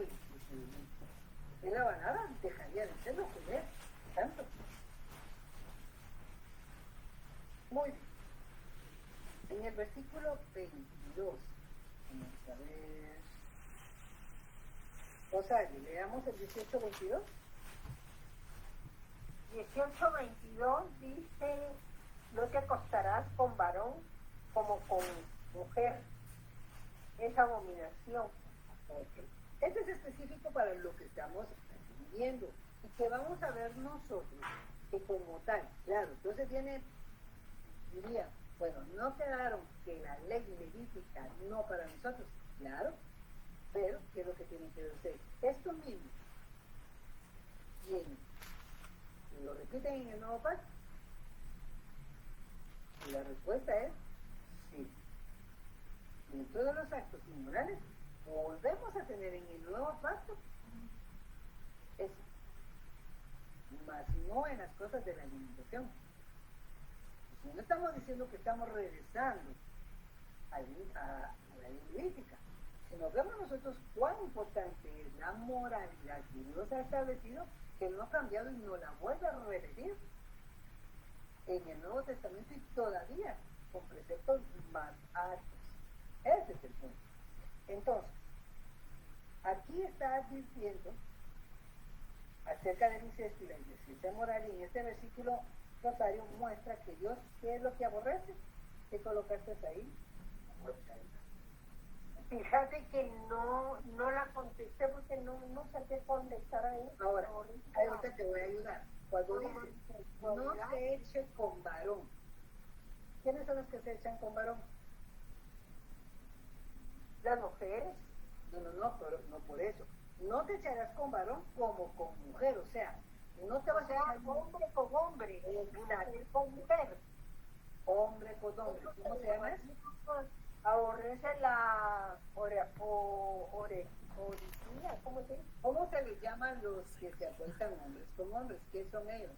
y la banana dejaría de ser lo que es santo. Muy bien. En el versículo 22, vamos a ver. Rosario, leamos el 18-22. 18:22 dice, no te acostarás con varón como con mujer, es abominación. Okay. Este es específico para lo que estamos viviendo y que vamos a ver nosotros que como tal, claro, entonces diría, bueno, no quedaron que la ley levítica no para nosotros, claro, pero ¿qué es lo que tienen que hacer? Esto mismo, bien, lo repiten en el nuevo pacto. Y la respuesta es sí. En todos los actos inmorales volvemos a tener en el nuevo pacto eso, más no en las cosas de la alimentación. No estamos diciendo que estamos regresando a la ley levítica, sino vemos nosotros cuán importante es la moralidad que Dios ha establecido, que no ha cambiado y no la vuelve a repetir en el Nuevo Testamento y todavía con preceptos más altos. Ese es el punto. Entonces, aquí está advirtiendo acerca del incesto y la indecencia moral, y en este versículo Rosario muestra que Dios, ¿qué es lo que aborrece? ¿Qué colocaste ahí? Fíjate que no la contesté porque no sé qué contestar ahí. Ahora, ahorita te voy a ayudar. Cuando dice, no se eche con varón. ¿Quiénes son los que se echan con varón? Las mujeres. No, pero no por eso. No te echarás con varón como con mujer, o sea, no te vas a echar hombre con hombre, mujer con mujer. Hombre con hombre. ¿Cómo se llama eso? Aborrece la origía, ¿cómo se dice? ¿Cómo se les llaman los que se acuestan hombres con hombres? ¿Qué son ellos?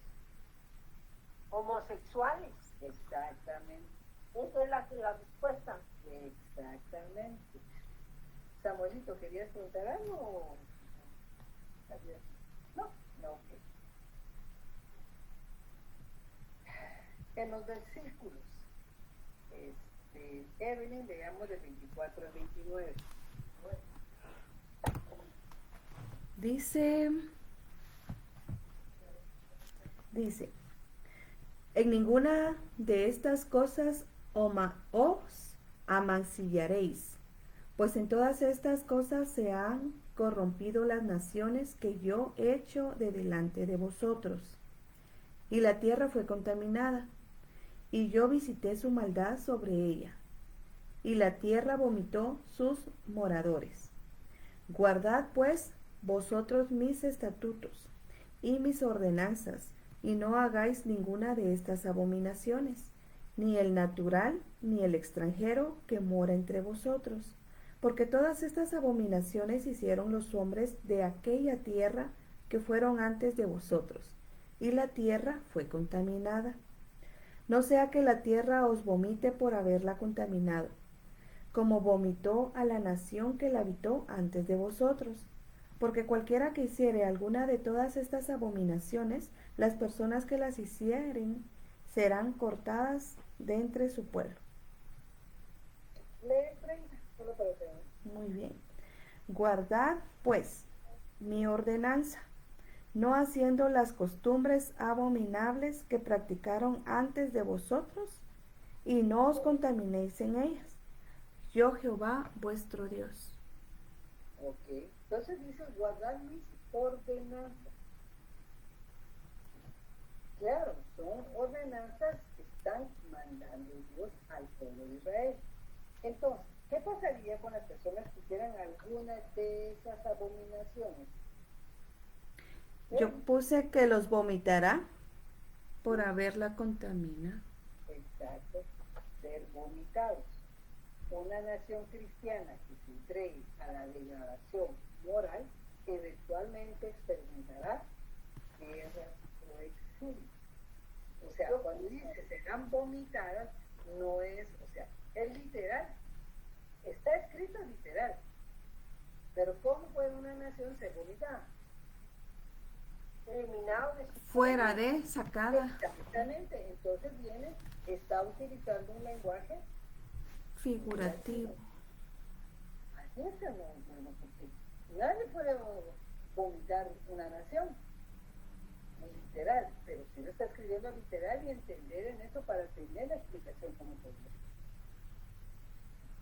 Homosexuales. Exactamente. Esa es la respuesta. Exactamente. Samuelito, ¿querías preguntar algo? No, ok. En los versículos, Evelyn, leamos del 24 al 29. Dice, en ninguna de estas cosas os amancillaréis, pues en todas estas cosas se han corrompido las naciones que yo he hecho de delante de vosotros. Y la tierra fue contaminada, y yo visité su maldad sobre ella, y la tierra vomitó sus moradores. Guardad pues vosotros mis estatutos y mis ordenanzas, y no hagáis ninguna de estas abominaciones, ni el natural, ni el extranjero que mora entre vosotros, porque todas estas abominaciones hicieron los hombres de aquella tierra que fueron antes de vosotros, y la tierra fue contaminada. No sea que la tierra os vomite por haberla contaminado, como vomitó a la nación que la habitó antes de vosotros. Porque cualquiera que hiciere alguna de todas estas abominaciones, las personas que las hicieren serán cortadas de entre su pueblo. Lee 30, solo para que vean. Muy bien. Guardad, pues, mi ordenanza, no haciendo las costumbres abominables que practicaron antes de vosotros, y no os contaminéis en ellas. Yo Jehová vuestro Dios. Ok, entonces dice guardar mis ordenanzas. Claro, son ordenanzas que están mandando Dios al pueblo de Israel. Entonces, ¿qué pasaría con las personas que hicieran alguna de esas abominaciones? Yo puse que los vomitará por haberla contaminado. Exacto, ser vomitados. Una nación cristiana que se entregue a la degradación moral eventualmente experimentará guerras o exilio. O sea, cuando dice serán vomitadas, no es, o sea, es literal. Está escrito literal. Pero ¿cómo puede una nación ser vomitada? Eliminado de su Fuera de, sacada, Exactamente. Entonces viene, está utilizando un lenguaje figurativo. así es que no, porque nadie puede vomitar una nación literal, pero si lo está escribiendo literal y entender en eso para tener la explicación como todo.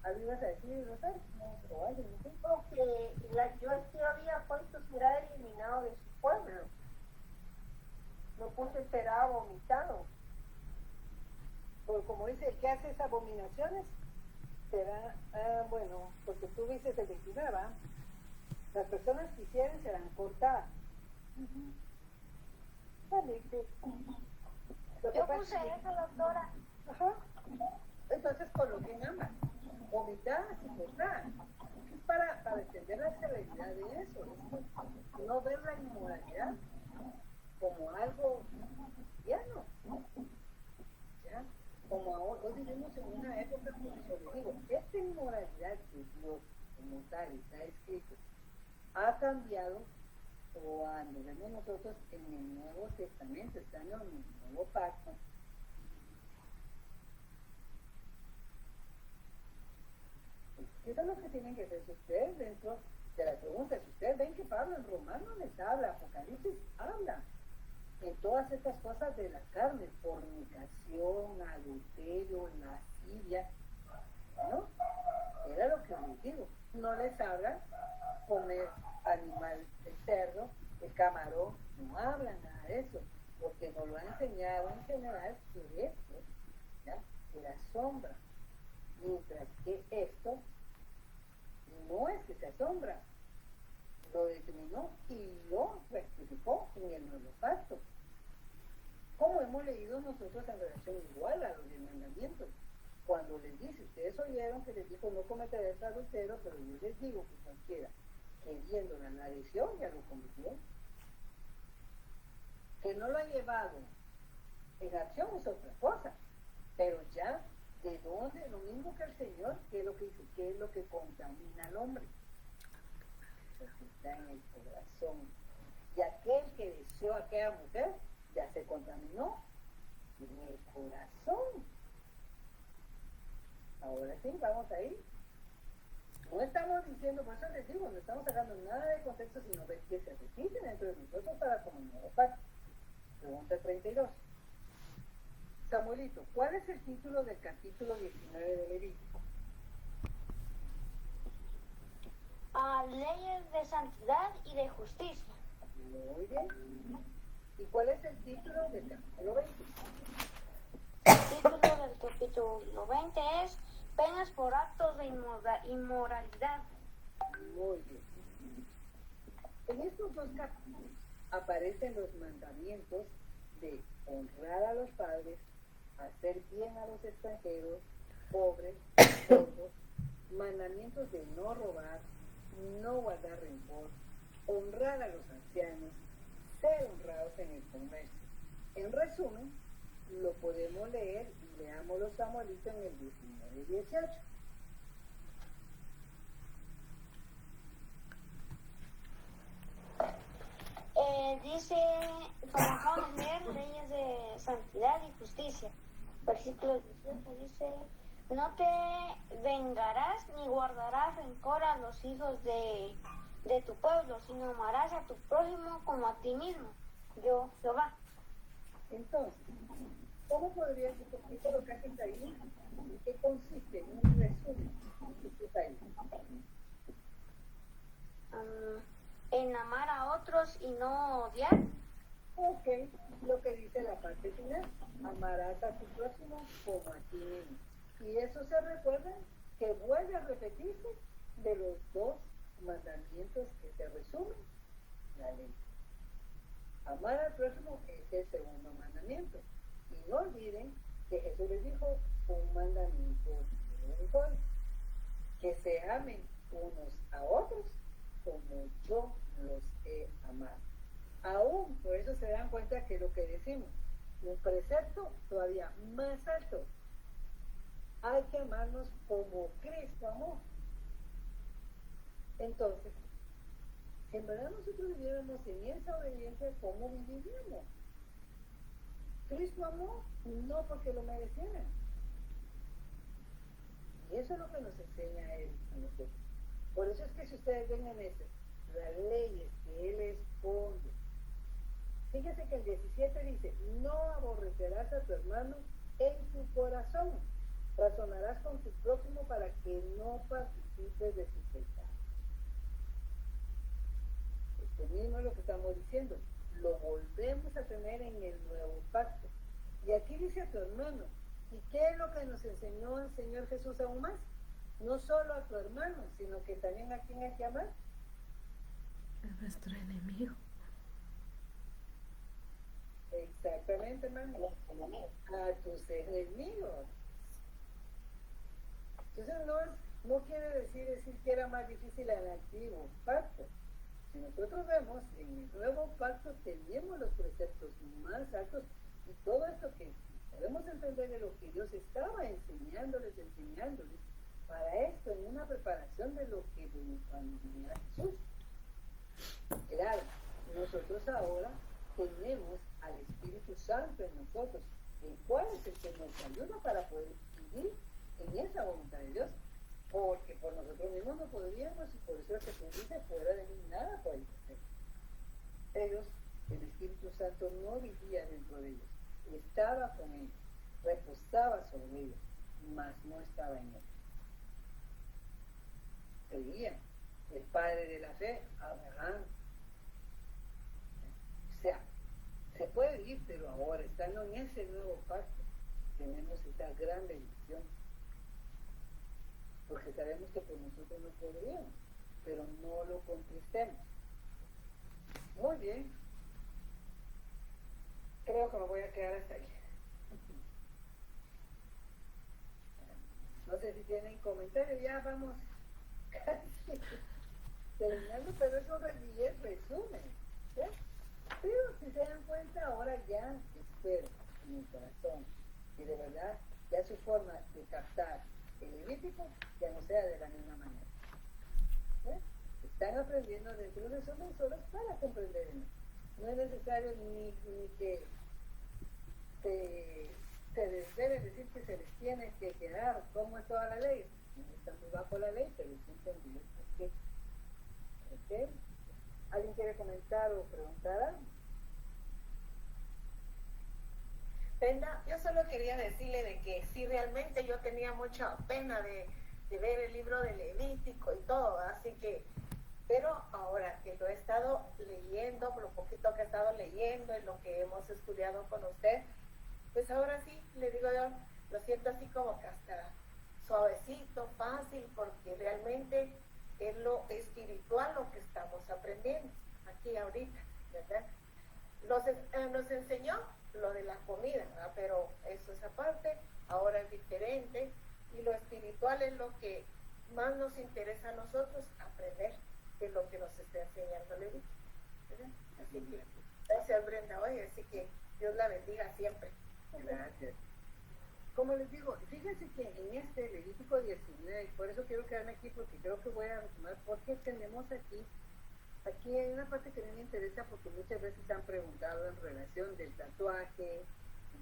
¿Algo ibas a decir, Rosa? ¿O alguien? ¿No? porque yo aquí había puesto será eliminado de su pueblo. No puse será vomitado. Porque como dice, el que hace esas abominaciones será, bueno, porque tú dices el 29, ¿va? Las personas que hicieran serán cortadas. Vale, lo que Yo pasa puse es que- eso, doctora. Ajá. Entonces coloquen ambas, vomitadas y cortadas. Es para entender la severidad de eso, es no ver la inmoralidad como algo cotidiano, ¿ya? Como ahora, hoy vivimos en una época, como les digo, esta inmoralidad que Dios como tal está escrito, ha cambiado cuando vemos nosotros en el Nuevo Testamento, estando en el Nuevo Pacto. Eso es lo que tienen que hacer ustedes dentro de la pregunta. Si ustedes ven que Pablo en Romanos les habla, Apocalipsis habla, en todas estas cosas de la carne, fornicación, adulterio, lascivia, ¿no? Era lo que les digo. No les habla comer animal, el cerdo, el camarón, no hablan nada de eso, porque nos lo ha enseñado en general que esto, ¿ya? Era sombra, mientras que esto no es que se asombra, lo determinó y lo rectificó en el nuevo pacto. Como hemos leído nosotros en relación igual a los 10 mandamientos, cuando les dice, ustedes oyeron que les dijo no cometerás adulterio, pero yo les digo que cualquiera queriendo la adicción ya lo cometió. Que no lo ha llevado en acción es otra cosa, pero ya de dónde, lo mismo que el Señor, ¿qué es lo que dice? ¿Qué es lo que contamina al hombre? Lo que está en el corazón. Y aquel que deseó a aquella mujer ya se contaminó en el corazón. Ahora sí, vamos a ir. No estamos diciendo, por eso les digo, no estamos sacando nada de contexto, sino ver que se repite dentro de nosotros para como un nuevo pacto. Pregunta 32. Samuelito, ¿cuál es el título del capítulo 19 de Levítico? Leyes de santidad y de justicia. Muy bien. ¿Y cuál es el título del capítulo 20? El título del capítulo 20 es Penas por actos de inmoralidad. Muy bien. En estos dos capítulos aparecen los mandamientos de honrar a los padres, hacer bien a los extranjeros, pobres, sordos, mandamientos de no robar, no guardar rencor, honrar a los ancianos, ser honrados en el comercio. En resumen, lo podemos leer y leámoslo Samuelito en el 19 y 18. Dice, comenzamos a leer leyes de santidad y justicia. Versículo 18 dice, no te vengarás ni guardarás rencor a los hijos de tu pueblo, sino amarás a tu prójimo como a ti mismo. Yo, Jehová. Entonces, ¿cómo podrías explicar lo que haces ahí? ¿En qué consiste? En un resumen. ¿Qué está ahí? En amar a otros y no odiar. Ok, lo que dice la parte final, amarás a tu próximo como a ti mismo. Y eso se recuerda que vuelve a repetirse de los dos mandamientos que se resumen la ley. Amar al próximo es el segundo mandamiento. Y no olviden que Jesús les dijo un mandamiento nuevo hoy, que se amen unos a otros como yo los he amado. Aún por eso se dan cuenta que lo que decimos, un precepto todavía más alto, hay que amarnos como Cristo amó. Entonces, si en verdad nosotros viviéramos en esa obediencia, ¿cómo viviríamos? Cristo amó no porque lo mereciera. Y eso es lo que nos enseña Él a nosotros. Por eso es que si ustedes ven en eso, las leyes que Él expone, fíjense que el 17 dice, no aborrecerás a tu hermano en tu corazón, razonarás con tu prójimo para que no participes de su pecado. Esto mismo es lo que estamos diciendo, lo volvemos a tener en el nuevo pacto. Y aquí dice a tu hermano, ¿y qué es lo que nos enseñó el Señor Jesús aún más? No solo a tu hermano, sino que también a quien hay que amar. A nuestro enemigo. Exactamente, hermano. A tus enemigos. Entonces no quiere decir que era más difícil el antiguo pacto. Si nosotros vemos, en el nuevo pacto tenemos los preceptos más altos y todo esto que podemos entender de lo que Dios estaba enseñándoles, para esto en una preparación de lo que cuando viniera Jesús. Claro, nosotros ahora tenemos al Espíritu Santo en nosotros, el cual es el que nos ayuda para poder vivir en esa voluntad de Dios, porque por nosotros mismos no podríamos, y por eso es que se dice, fuera de mí nada podéis hacer. Ellos, el Espíritu Santo no vivía dentro de ellos, estaba con ellos, reposaba sobre ellos, mas no estaba en ellos. Creían, el padre de la fe, Abraham. O sea, se puede ir, pero ahora estando en ese nuevo pacto, tenemos esta gran bendición. Porque sabemos que por nosotros no podríamos, pero no lo contristemos. Muy bien. Creo que me voy a quedar hasta aquí. No sé si tienen comentarios, ya vamos casi terminando, pero eso es resumen. ¿Sí? Pero si se dan cuenta, ahora ya espero en el corazón y de verdad ya su forma de captar el Levítico ya no sea de la misma manera. ¿Sí? Están aprendiendo dentro de resumen solo para comprender. No es necesario ni que se debe decir que se les tiene que quedar como es toda la ley. No estamos bajo la ley, pero es entendido por qué. ¿Okay? ¿Alguien quiere comentar o preguntar algo? Brenda, yo solo quería decirle de que sí, realmente yo tenía mucha pena de ver el libro de Levítico y todo, así que, pero ahora que lo he estado leyendo, por lo poquito que he estado leyendo y lo que hemos estudiado con usted, pues ahora sí, le digo yo, lo siento así como que hasta suavecito, fácil, porque realmente es lo espiritual lo que estamos aprendiendo aquí ahorita, ¿verdad? Nos enseñó lo de la comida, ¿verdad? Pero eso es aparte, ahora es diferente, y lo espiritual es lo que más nos interesa a nosotros aprender de lo que nos está enseñando Levítico, ¿verdad? Así que, gracias Brenda, oye, así que Dios la bendiga siempre. Gracias. Como les digo, fíjense que en este Levítico 19, por eso quiero quedarme aquí porque creo que voy a retomar, porque tenemos aquí hay una parte que a mí me interesa porque muchas veces han preguntado en relación del tatuaje,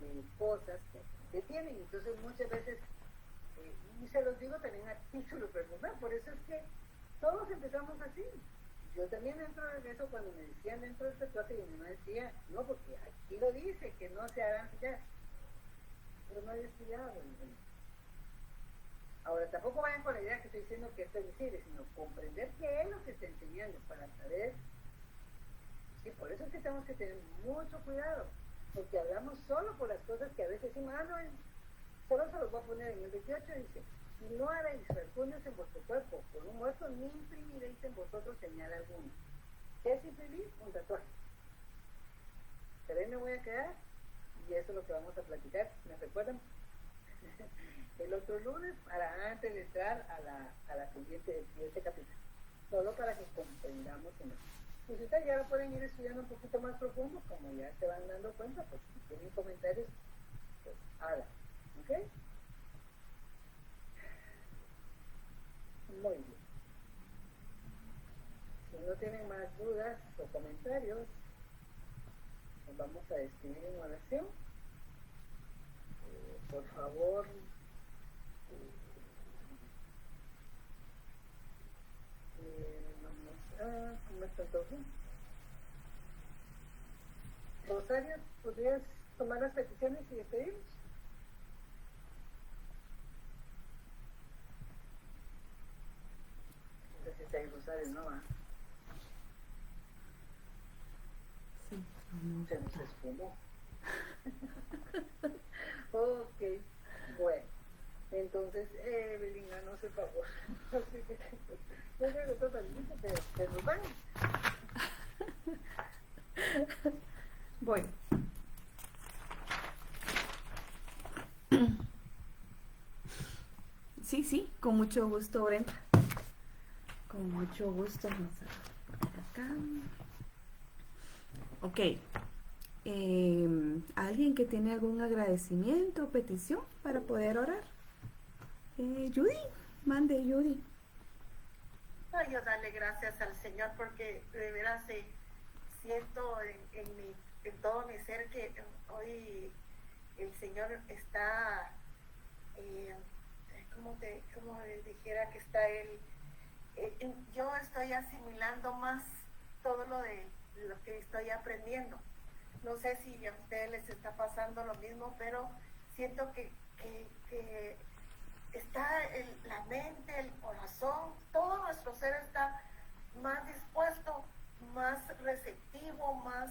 de cosas que tienen, entonces muchas veces, y se los digo también a título personal, por eso es que todos empezamos así. Yo también dentro de eso, cuando me decían dentro del tatuaje, mi mamá decía, no, porque aquí lo dice, que no se hagan ya. Pero no había estudiado. Ahora, tampoco vayan con la idea que estoy diciendo que esto es decir, sino comprender qué es lo que está enseñando para saber. Y por eso es que tenemos que tener mucho cuidado, porque hablamos solo por las cosas que a veces decimos, solo se los voy a poner en el 28, dice, y no haréis rasguños en vuestro cuerpo con un muerto, ni imprimiréis en vosotros señal alguna. ¿Qué es imprimir? Un tatuaje. Pero ahí me voy a quedar, y eso es lo que vamos a platicar, ¿me recuerdan? El otro lunes, para antes de entrar a la siguiente de este capítulo, solo para que comprendamos en eso. Pues ustedes ya lo pueden ir estudiando un poquito más profundo, como ya se van dando cuenta, pues si tienen comentarios, pues hagan, ¿ok? Muy bien. Si no tienen más dudas o comentarios, nos vamos a despedir en oración. Por favor, ¿cómo está todo? Rosario, ¿podrías tomar las peticiones y despedirnos? No sé si está ahí Rosario, ¿no? Sí, Se nos esfumó. Ok, bueno. Entonces, Evelyn, no sé, por favor. Yo creo que esto también se nos van. Bueno. Sí, con mucho gusto, Brenda. Con mucho gusto. Vamos a poner acá. Ok. ¿Alguien que tiene algún agradecimiento o petición para poder orar? Judy, mande Judy. Ay, yo darle gracias al Señor porque de veras siento en todo mi ser que hoy el Señor está, como dijera que está Él, yo estoy asimilando más todo lo que estoy aprendiendo. No sé si a ustedes les está pasando lo mismo, pero siento que está la mente, el corazón, todo nuestro ser está más dispuesto, más receptivo, más,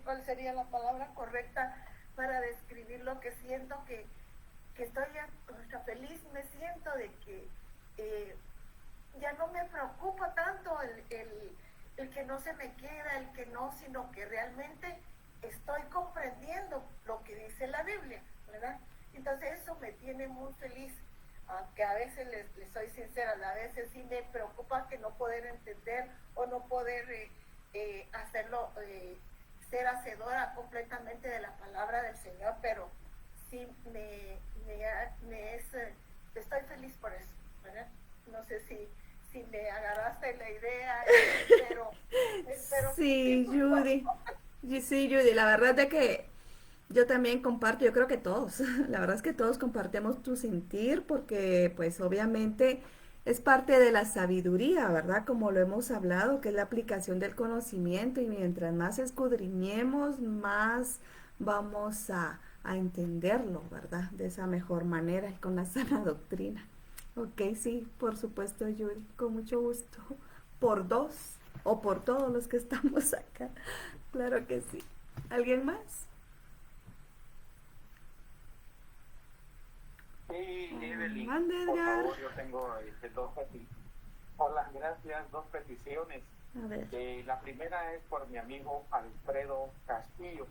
¿cuál sería la palabra correcta para describir lo que siento? Que estoy ya feliz, me siento de que ya no me preocupa tanto el que no se me queda, el que no, sino que realmente estoy comprendiendo lo que dice la Biblia, ¿verdad? Entonces eso me tiene muy feliz, aunque a veces les soy sincera, a veces sí me preocupa que no poder entender o no poder hacerlo, ser hacedora completamente de la palabra del Señor, pero sí estoy feliz por eso, ¿verdad? No sé si me agarraste la idea, espero Sí, Judy. Sí, Judy, la verdad es que yo también comparto, yo creo que todos, la verdad es que todos compartimos tu sentir porque pues obviamente es parte de la sabiduría, ¿verdad? Como lo hemos hablado, que es la aplicación del conocimiento y mientras más escudriñemos, más vamos a entenderlo, ¿verdad? De esa mejor manera y con la sana doctrina. Ok, sí, por supuesto, Judy, con mucho gusto. Por dos o por todos los que estamos acá. Claro que sí. ¿Alguien más? Sí, Evelyn, Mande, por Edgar. favor, yo tengo dos peticiones. Hola, gracias, dos peticiones. A ver. La primera es por mi amigo Alfredo Castillo,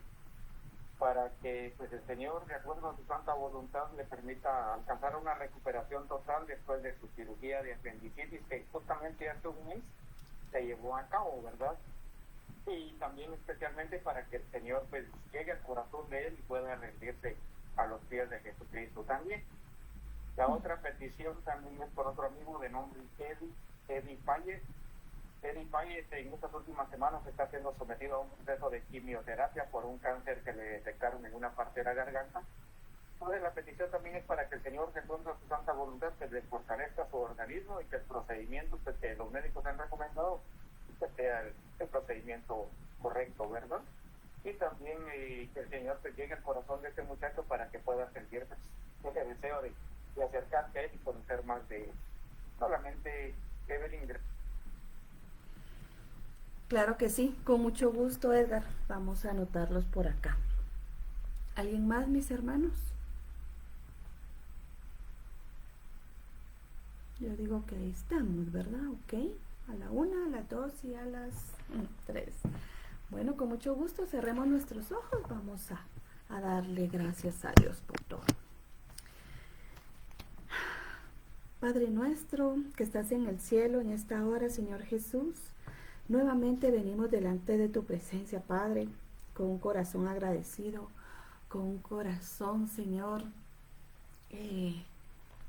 para que pues el Señor, de acuerdo a su santa voluntad, le permita alcanzar una recuperación total después de su cirugía de apendicitis, que justamente hace un mes se llevó a cabo, ¿verdad? y también especialmente para que el Señor pues llegue al corazón de él y pueda rendirse a los pies de Jesucristo también. La otra petición también es por otro amigo de nombre Eddie Payet. Eddie Payet en estas últimas semanas está siendo sometido a un proceso de quimioterapia por un cáncer que le detectaron en una parte de la garganta. Entonces la petición también es para que el Señor, de acuerdo a su santa voluntad, que le fortalezca su organismo y que el procedimiento pues, que los médicos han recomendado pues, sea el procedimiento correcto, ¿verdad? Y también que el Señor pues, llegue al corazón de este muchacho para que pueda sentir pues, ese deseo de acercarse a él y conocer más de él. Solamente Evelyn. Claro que sí, con mucho gusto, Edgar. Vamos a anotarlos por acá. ¿Alguien más, mis hermanos? Yo digo que ahí estamos, ¿verdad? Ok. A la 1, a las 2 y a las 3. Bueno, con mucho gusto cerremos nuestros ojos. Vamos a darle gracias a Dios por todo. Padre nuestro que estás en el cielo, en esta hora, Señor Jesús, nuevamente venimos delante de tu presencia, Padre, con un corazón agradecido, con un corazón, Señor,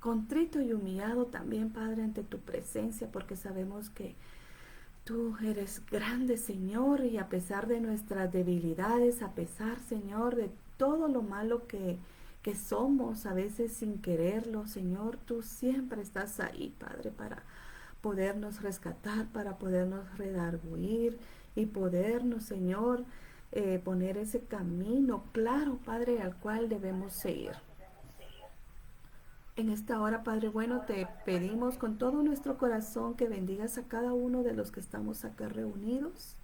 contrito y humillado también, Padre, ante tu presencia, porque sabemos que tú eres grande, Señor, y a pesar de nuestras debilidades, a pesar, Señor, de todo lo malo que somos, a veces sin quererlo, Señor, tú siempre estás ahí, Padre, para podernos rescatar, para podernos redarguir y podernos, Señor, poner ese camino claro, Padre, al cual debemos seguir. En esta hora, Padre bueno, te pedimos con todo nuestro corazón que bendigas a cada uno de los que estamos acá reunidos,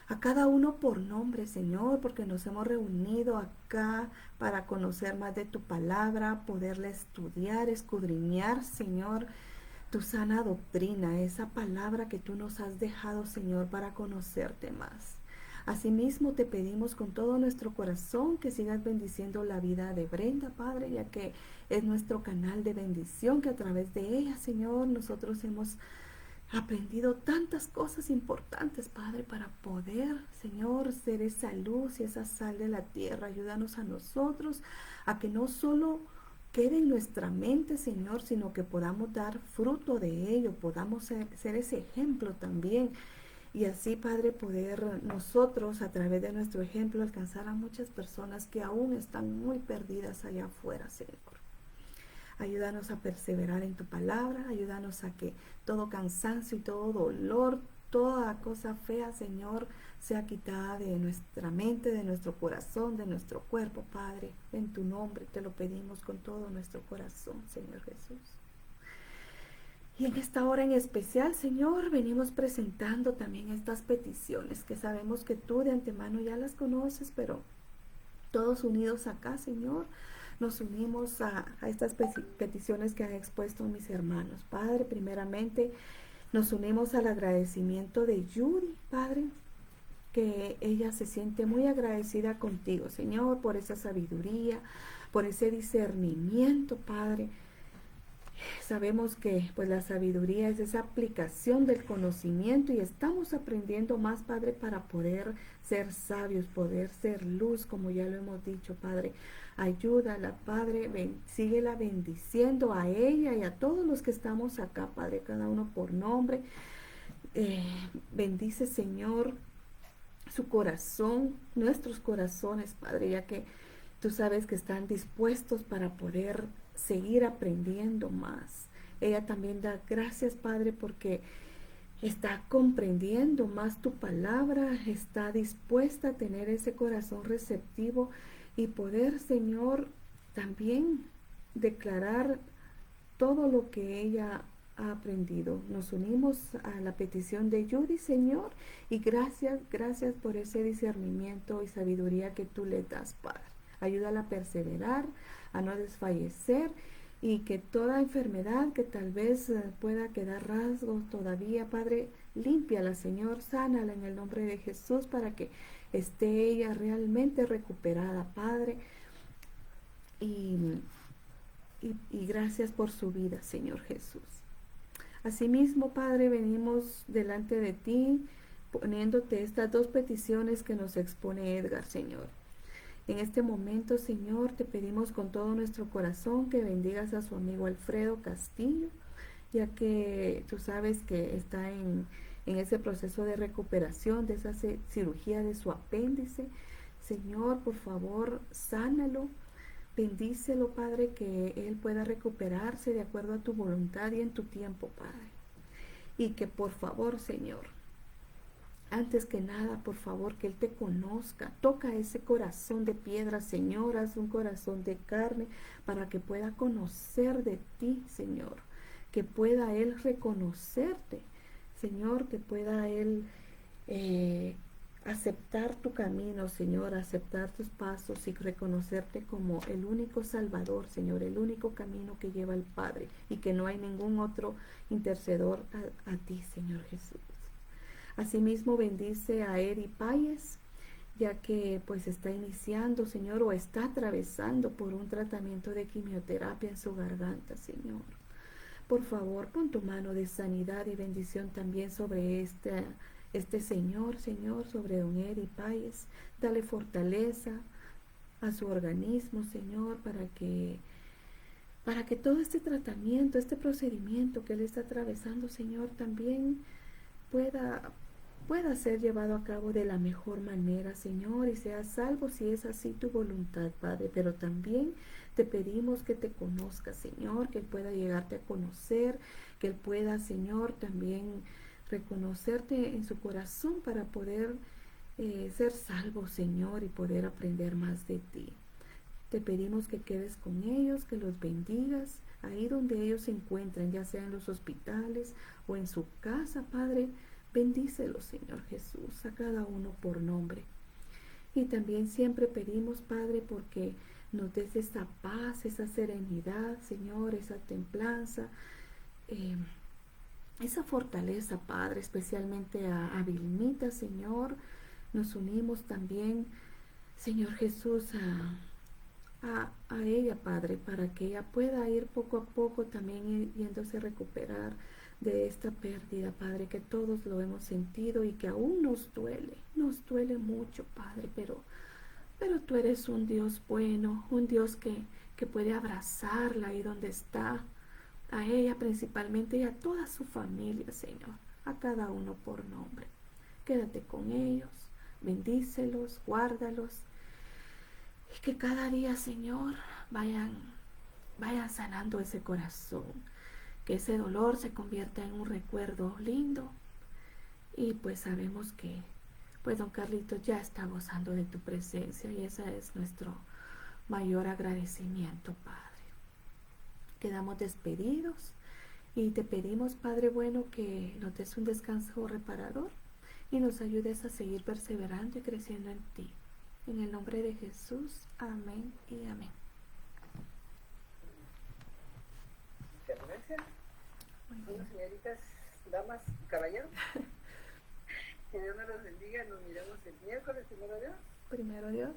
a cada uno por nombre, Señor, porque nos hemos reunido acá para conocer más de tu palabra, poderla estudiar, escudriñar, Señor, tu sana doctrina, esa palabra que tú nos has dejado, Señor, para conocerte más. Asimismo, te pedimos con todo nuestro corazón que sigas bendiciendo la vida de Brenda, Padre, ya que es nuestro canal de bendición, que a través de ella, Señor, nosotros hemos aprendido tantas cosas importantes, Padre, para poder, Señor, ser esa luz y esa sal de la tierra. Ayúdanos a nosotros a que no solo quede en nuestra mente, Señor, sino que podamos dar fruto de ello, podamos ser ese ejemplo también. Y así, Padre, poder nosotros, a través de nuestro ejemplo, alcanzar a muchas personas que aún están muy perdidas allá afuera, Señor. Ayúdanos a perseverar en tu palabra, ayúdanos a que todo cansancio y todo dolor, toda cosa fea, Señor, sea quitada de nuestra mente, de nuestro corazón, de nuestro cuerpo, Padre. En tu nombre te lo pedimos con todo nuestro corazón, Señor Jesús. Y en esta hora en especial, Señor, venimos presentando también estas peticiones que sabemos que tú de antemano ya las conoces, pero todos unidos acá, Señor, nos unimos a estas peticiones que han expuesto mis hermanos. Padre, primeramente nos unimos al agradecimiento de Judy, Padre, que ella se siente muy agradecida contigo, Señor, por esa sabiduría, por ese discernimiento, Padre. Sabemos que pues la sabiduría es esa aplicación del conocimiento y estamos aprendiendo más, Padre, para poder ser sabios, poder ser luz, como ya lo hemos dicho, Padre. Ayúdala, Padre, síguela bendiciendo a ella y a todos los que estamos acá, Padre, cada uno por nombre. Bendice, Señor, su corazón, nuestros corazones, Padre, ya que tú sabes que están dispuestos para poder seguir aprendiendo más. Ella también da gracias, Padre, porque está comprendiendo más tu palabra, está dispuesta a tener ese corazón receptivo y poder, Señor, también declarar todo lo que ella ha aprendido. Nos unimos a la petición de Judy, Señor, y gracias por ese discernimiento y sabiduría que tú le das, Padre. Ayúdala a perseverar, a no desfallecer y que toda enfermedad que tal vez pueda quedar rasgos todavía, Padre, límpiala, Señor, sánala en el nombre de Jesús para que esté ella realmente recuperada, Padre. Y gracias por su vida, Señor Jesús. Asimismo, Padre, venimos delante de ti poniéndote estas dos peticiones que nos expone Edgar, Señor. En este momento, Señor, te pedimos con todo nuestro corazón que bendigas a su amigo Alfredo Castillo, ya que tú sabes que está en ese proceso de recuperación de esa cirugía de su apéndice. Señor, por favor, sánalo, bendícelo, Padre, que él pueda recuperarse de acuerdo a tu voluntad y en tu tiempo, Padre. Y que por favor, Señor, antes que nada, por favor, que él te conozca. Toca ese corazón de piedra, Señor, haz un corazón de carne para que pueda conocer de ti, Señor. Que pueda él reconocerte, Señor, que pueda él aceptar tu camino, Señor, aceptar tus pasos y reconocerte como el único Salvador, Señor, el único camino que lleva al Padre y que no hay ningún otro intercedor a ti, Señor Jesús. Asimismo, bendice a Eri Páez, ya que pues está iniciando, Señor, o está atravesando por un tratamiento de quimioterapia en su garganta, Señor. Por favor, pon tu mano de sanidad y bendición también sobre este Señor, sobre don Eri Páez. Dale fortaleza a su organismo, Señor, para que todo este tratamiento, este procedimiento que él está atravesando, Señor, también pueda ser llevado a cabo de la mejor manera, Señor, y sea salvo si es así tu voluntad, Padre. Pero también te pedimos que te conozca, Señor, que él pueda llegarte a conocer, que él pueda, Señor, también reconocerte en su corazón para poder ser salvo, Señor, y poder aprender más de ti. Te pedimos que quedes con ellos, que los bendigas ahí donde ellos se encuentran, ya sea en los hospitales o en su casa, Padre. Bendícelos, Señor Jesús, a cada uno por nombre. Y también siempre pedimos, Padre, porque nos des esa paz, esa serenidad, Señor, esa templanza, esa fortaleza, Padre, especialmente a Vilmita, Señor. Nos unimos también, Señor Jesús, a ella, Padre, para que ella pueda ir poco a poco también yéndose a recuperar de esta pérdida, Padre, que todos lo hemos sentido y que aún nos duele mucho, Padre, pero tú eres un Dios bueno, un Dios que puede abrazarla ahí donde está, a ella principalmente y a toda su familia, Señor, a cada uno por nombre. Quédate con ellos, bendícelos, guárdalos, y que cada día, Señor, vayan sanando ese corazón, que ese dolor se convierta en un recuerdo lindo. Y pues sabemos que pues don Carlitos ya está gozando de tu presencia y ese es nuestro mayor agradecimiento, Padre. Quedamos despedidos y te pedimos, Padre bueno, que nos des un descanso reparador y nos ayudes a seguir perseverando y creciendo en ti. En el nombre de Jesús, amén y amén. Muchas gracias. Bueno, señoritas, damas, caballeros, que Dios nos los bendiga. Nos miramos el miércoles, primero Dios.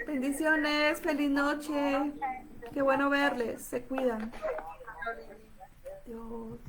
Bendiciones, feliz noche. Qué bueno verles, se cuidan. Dios.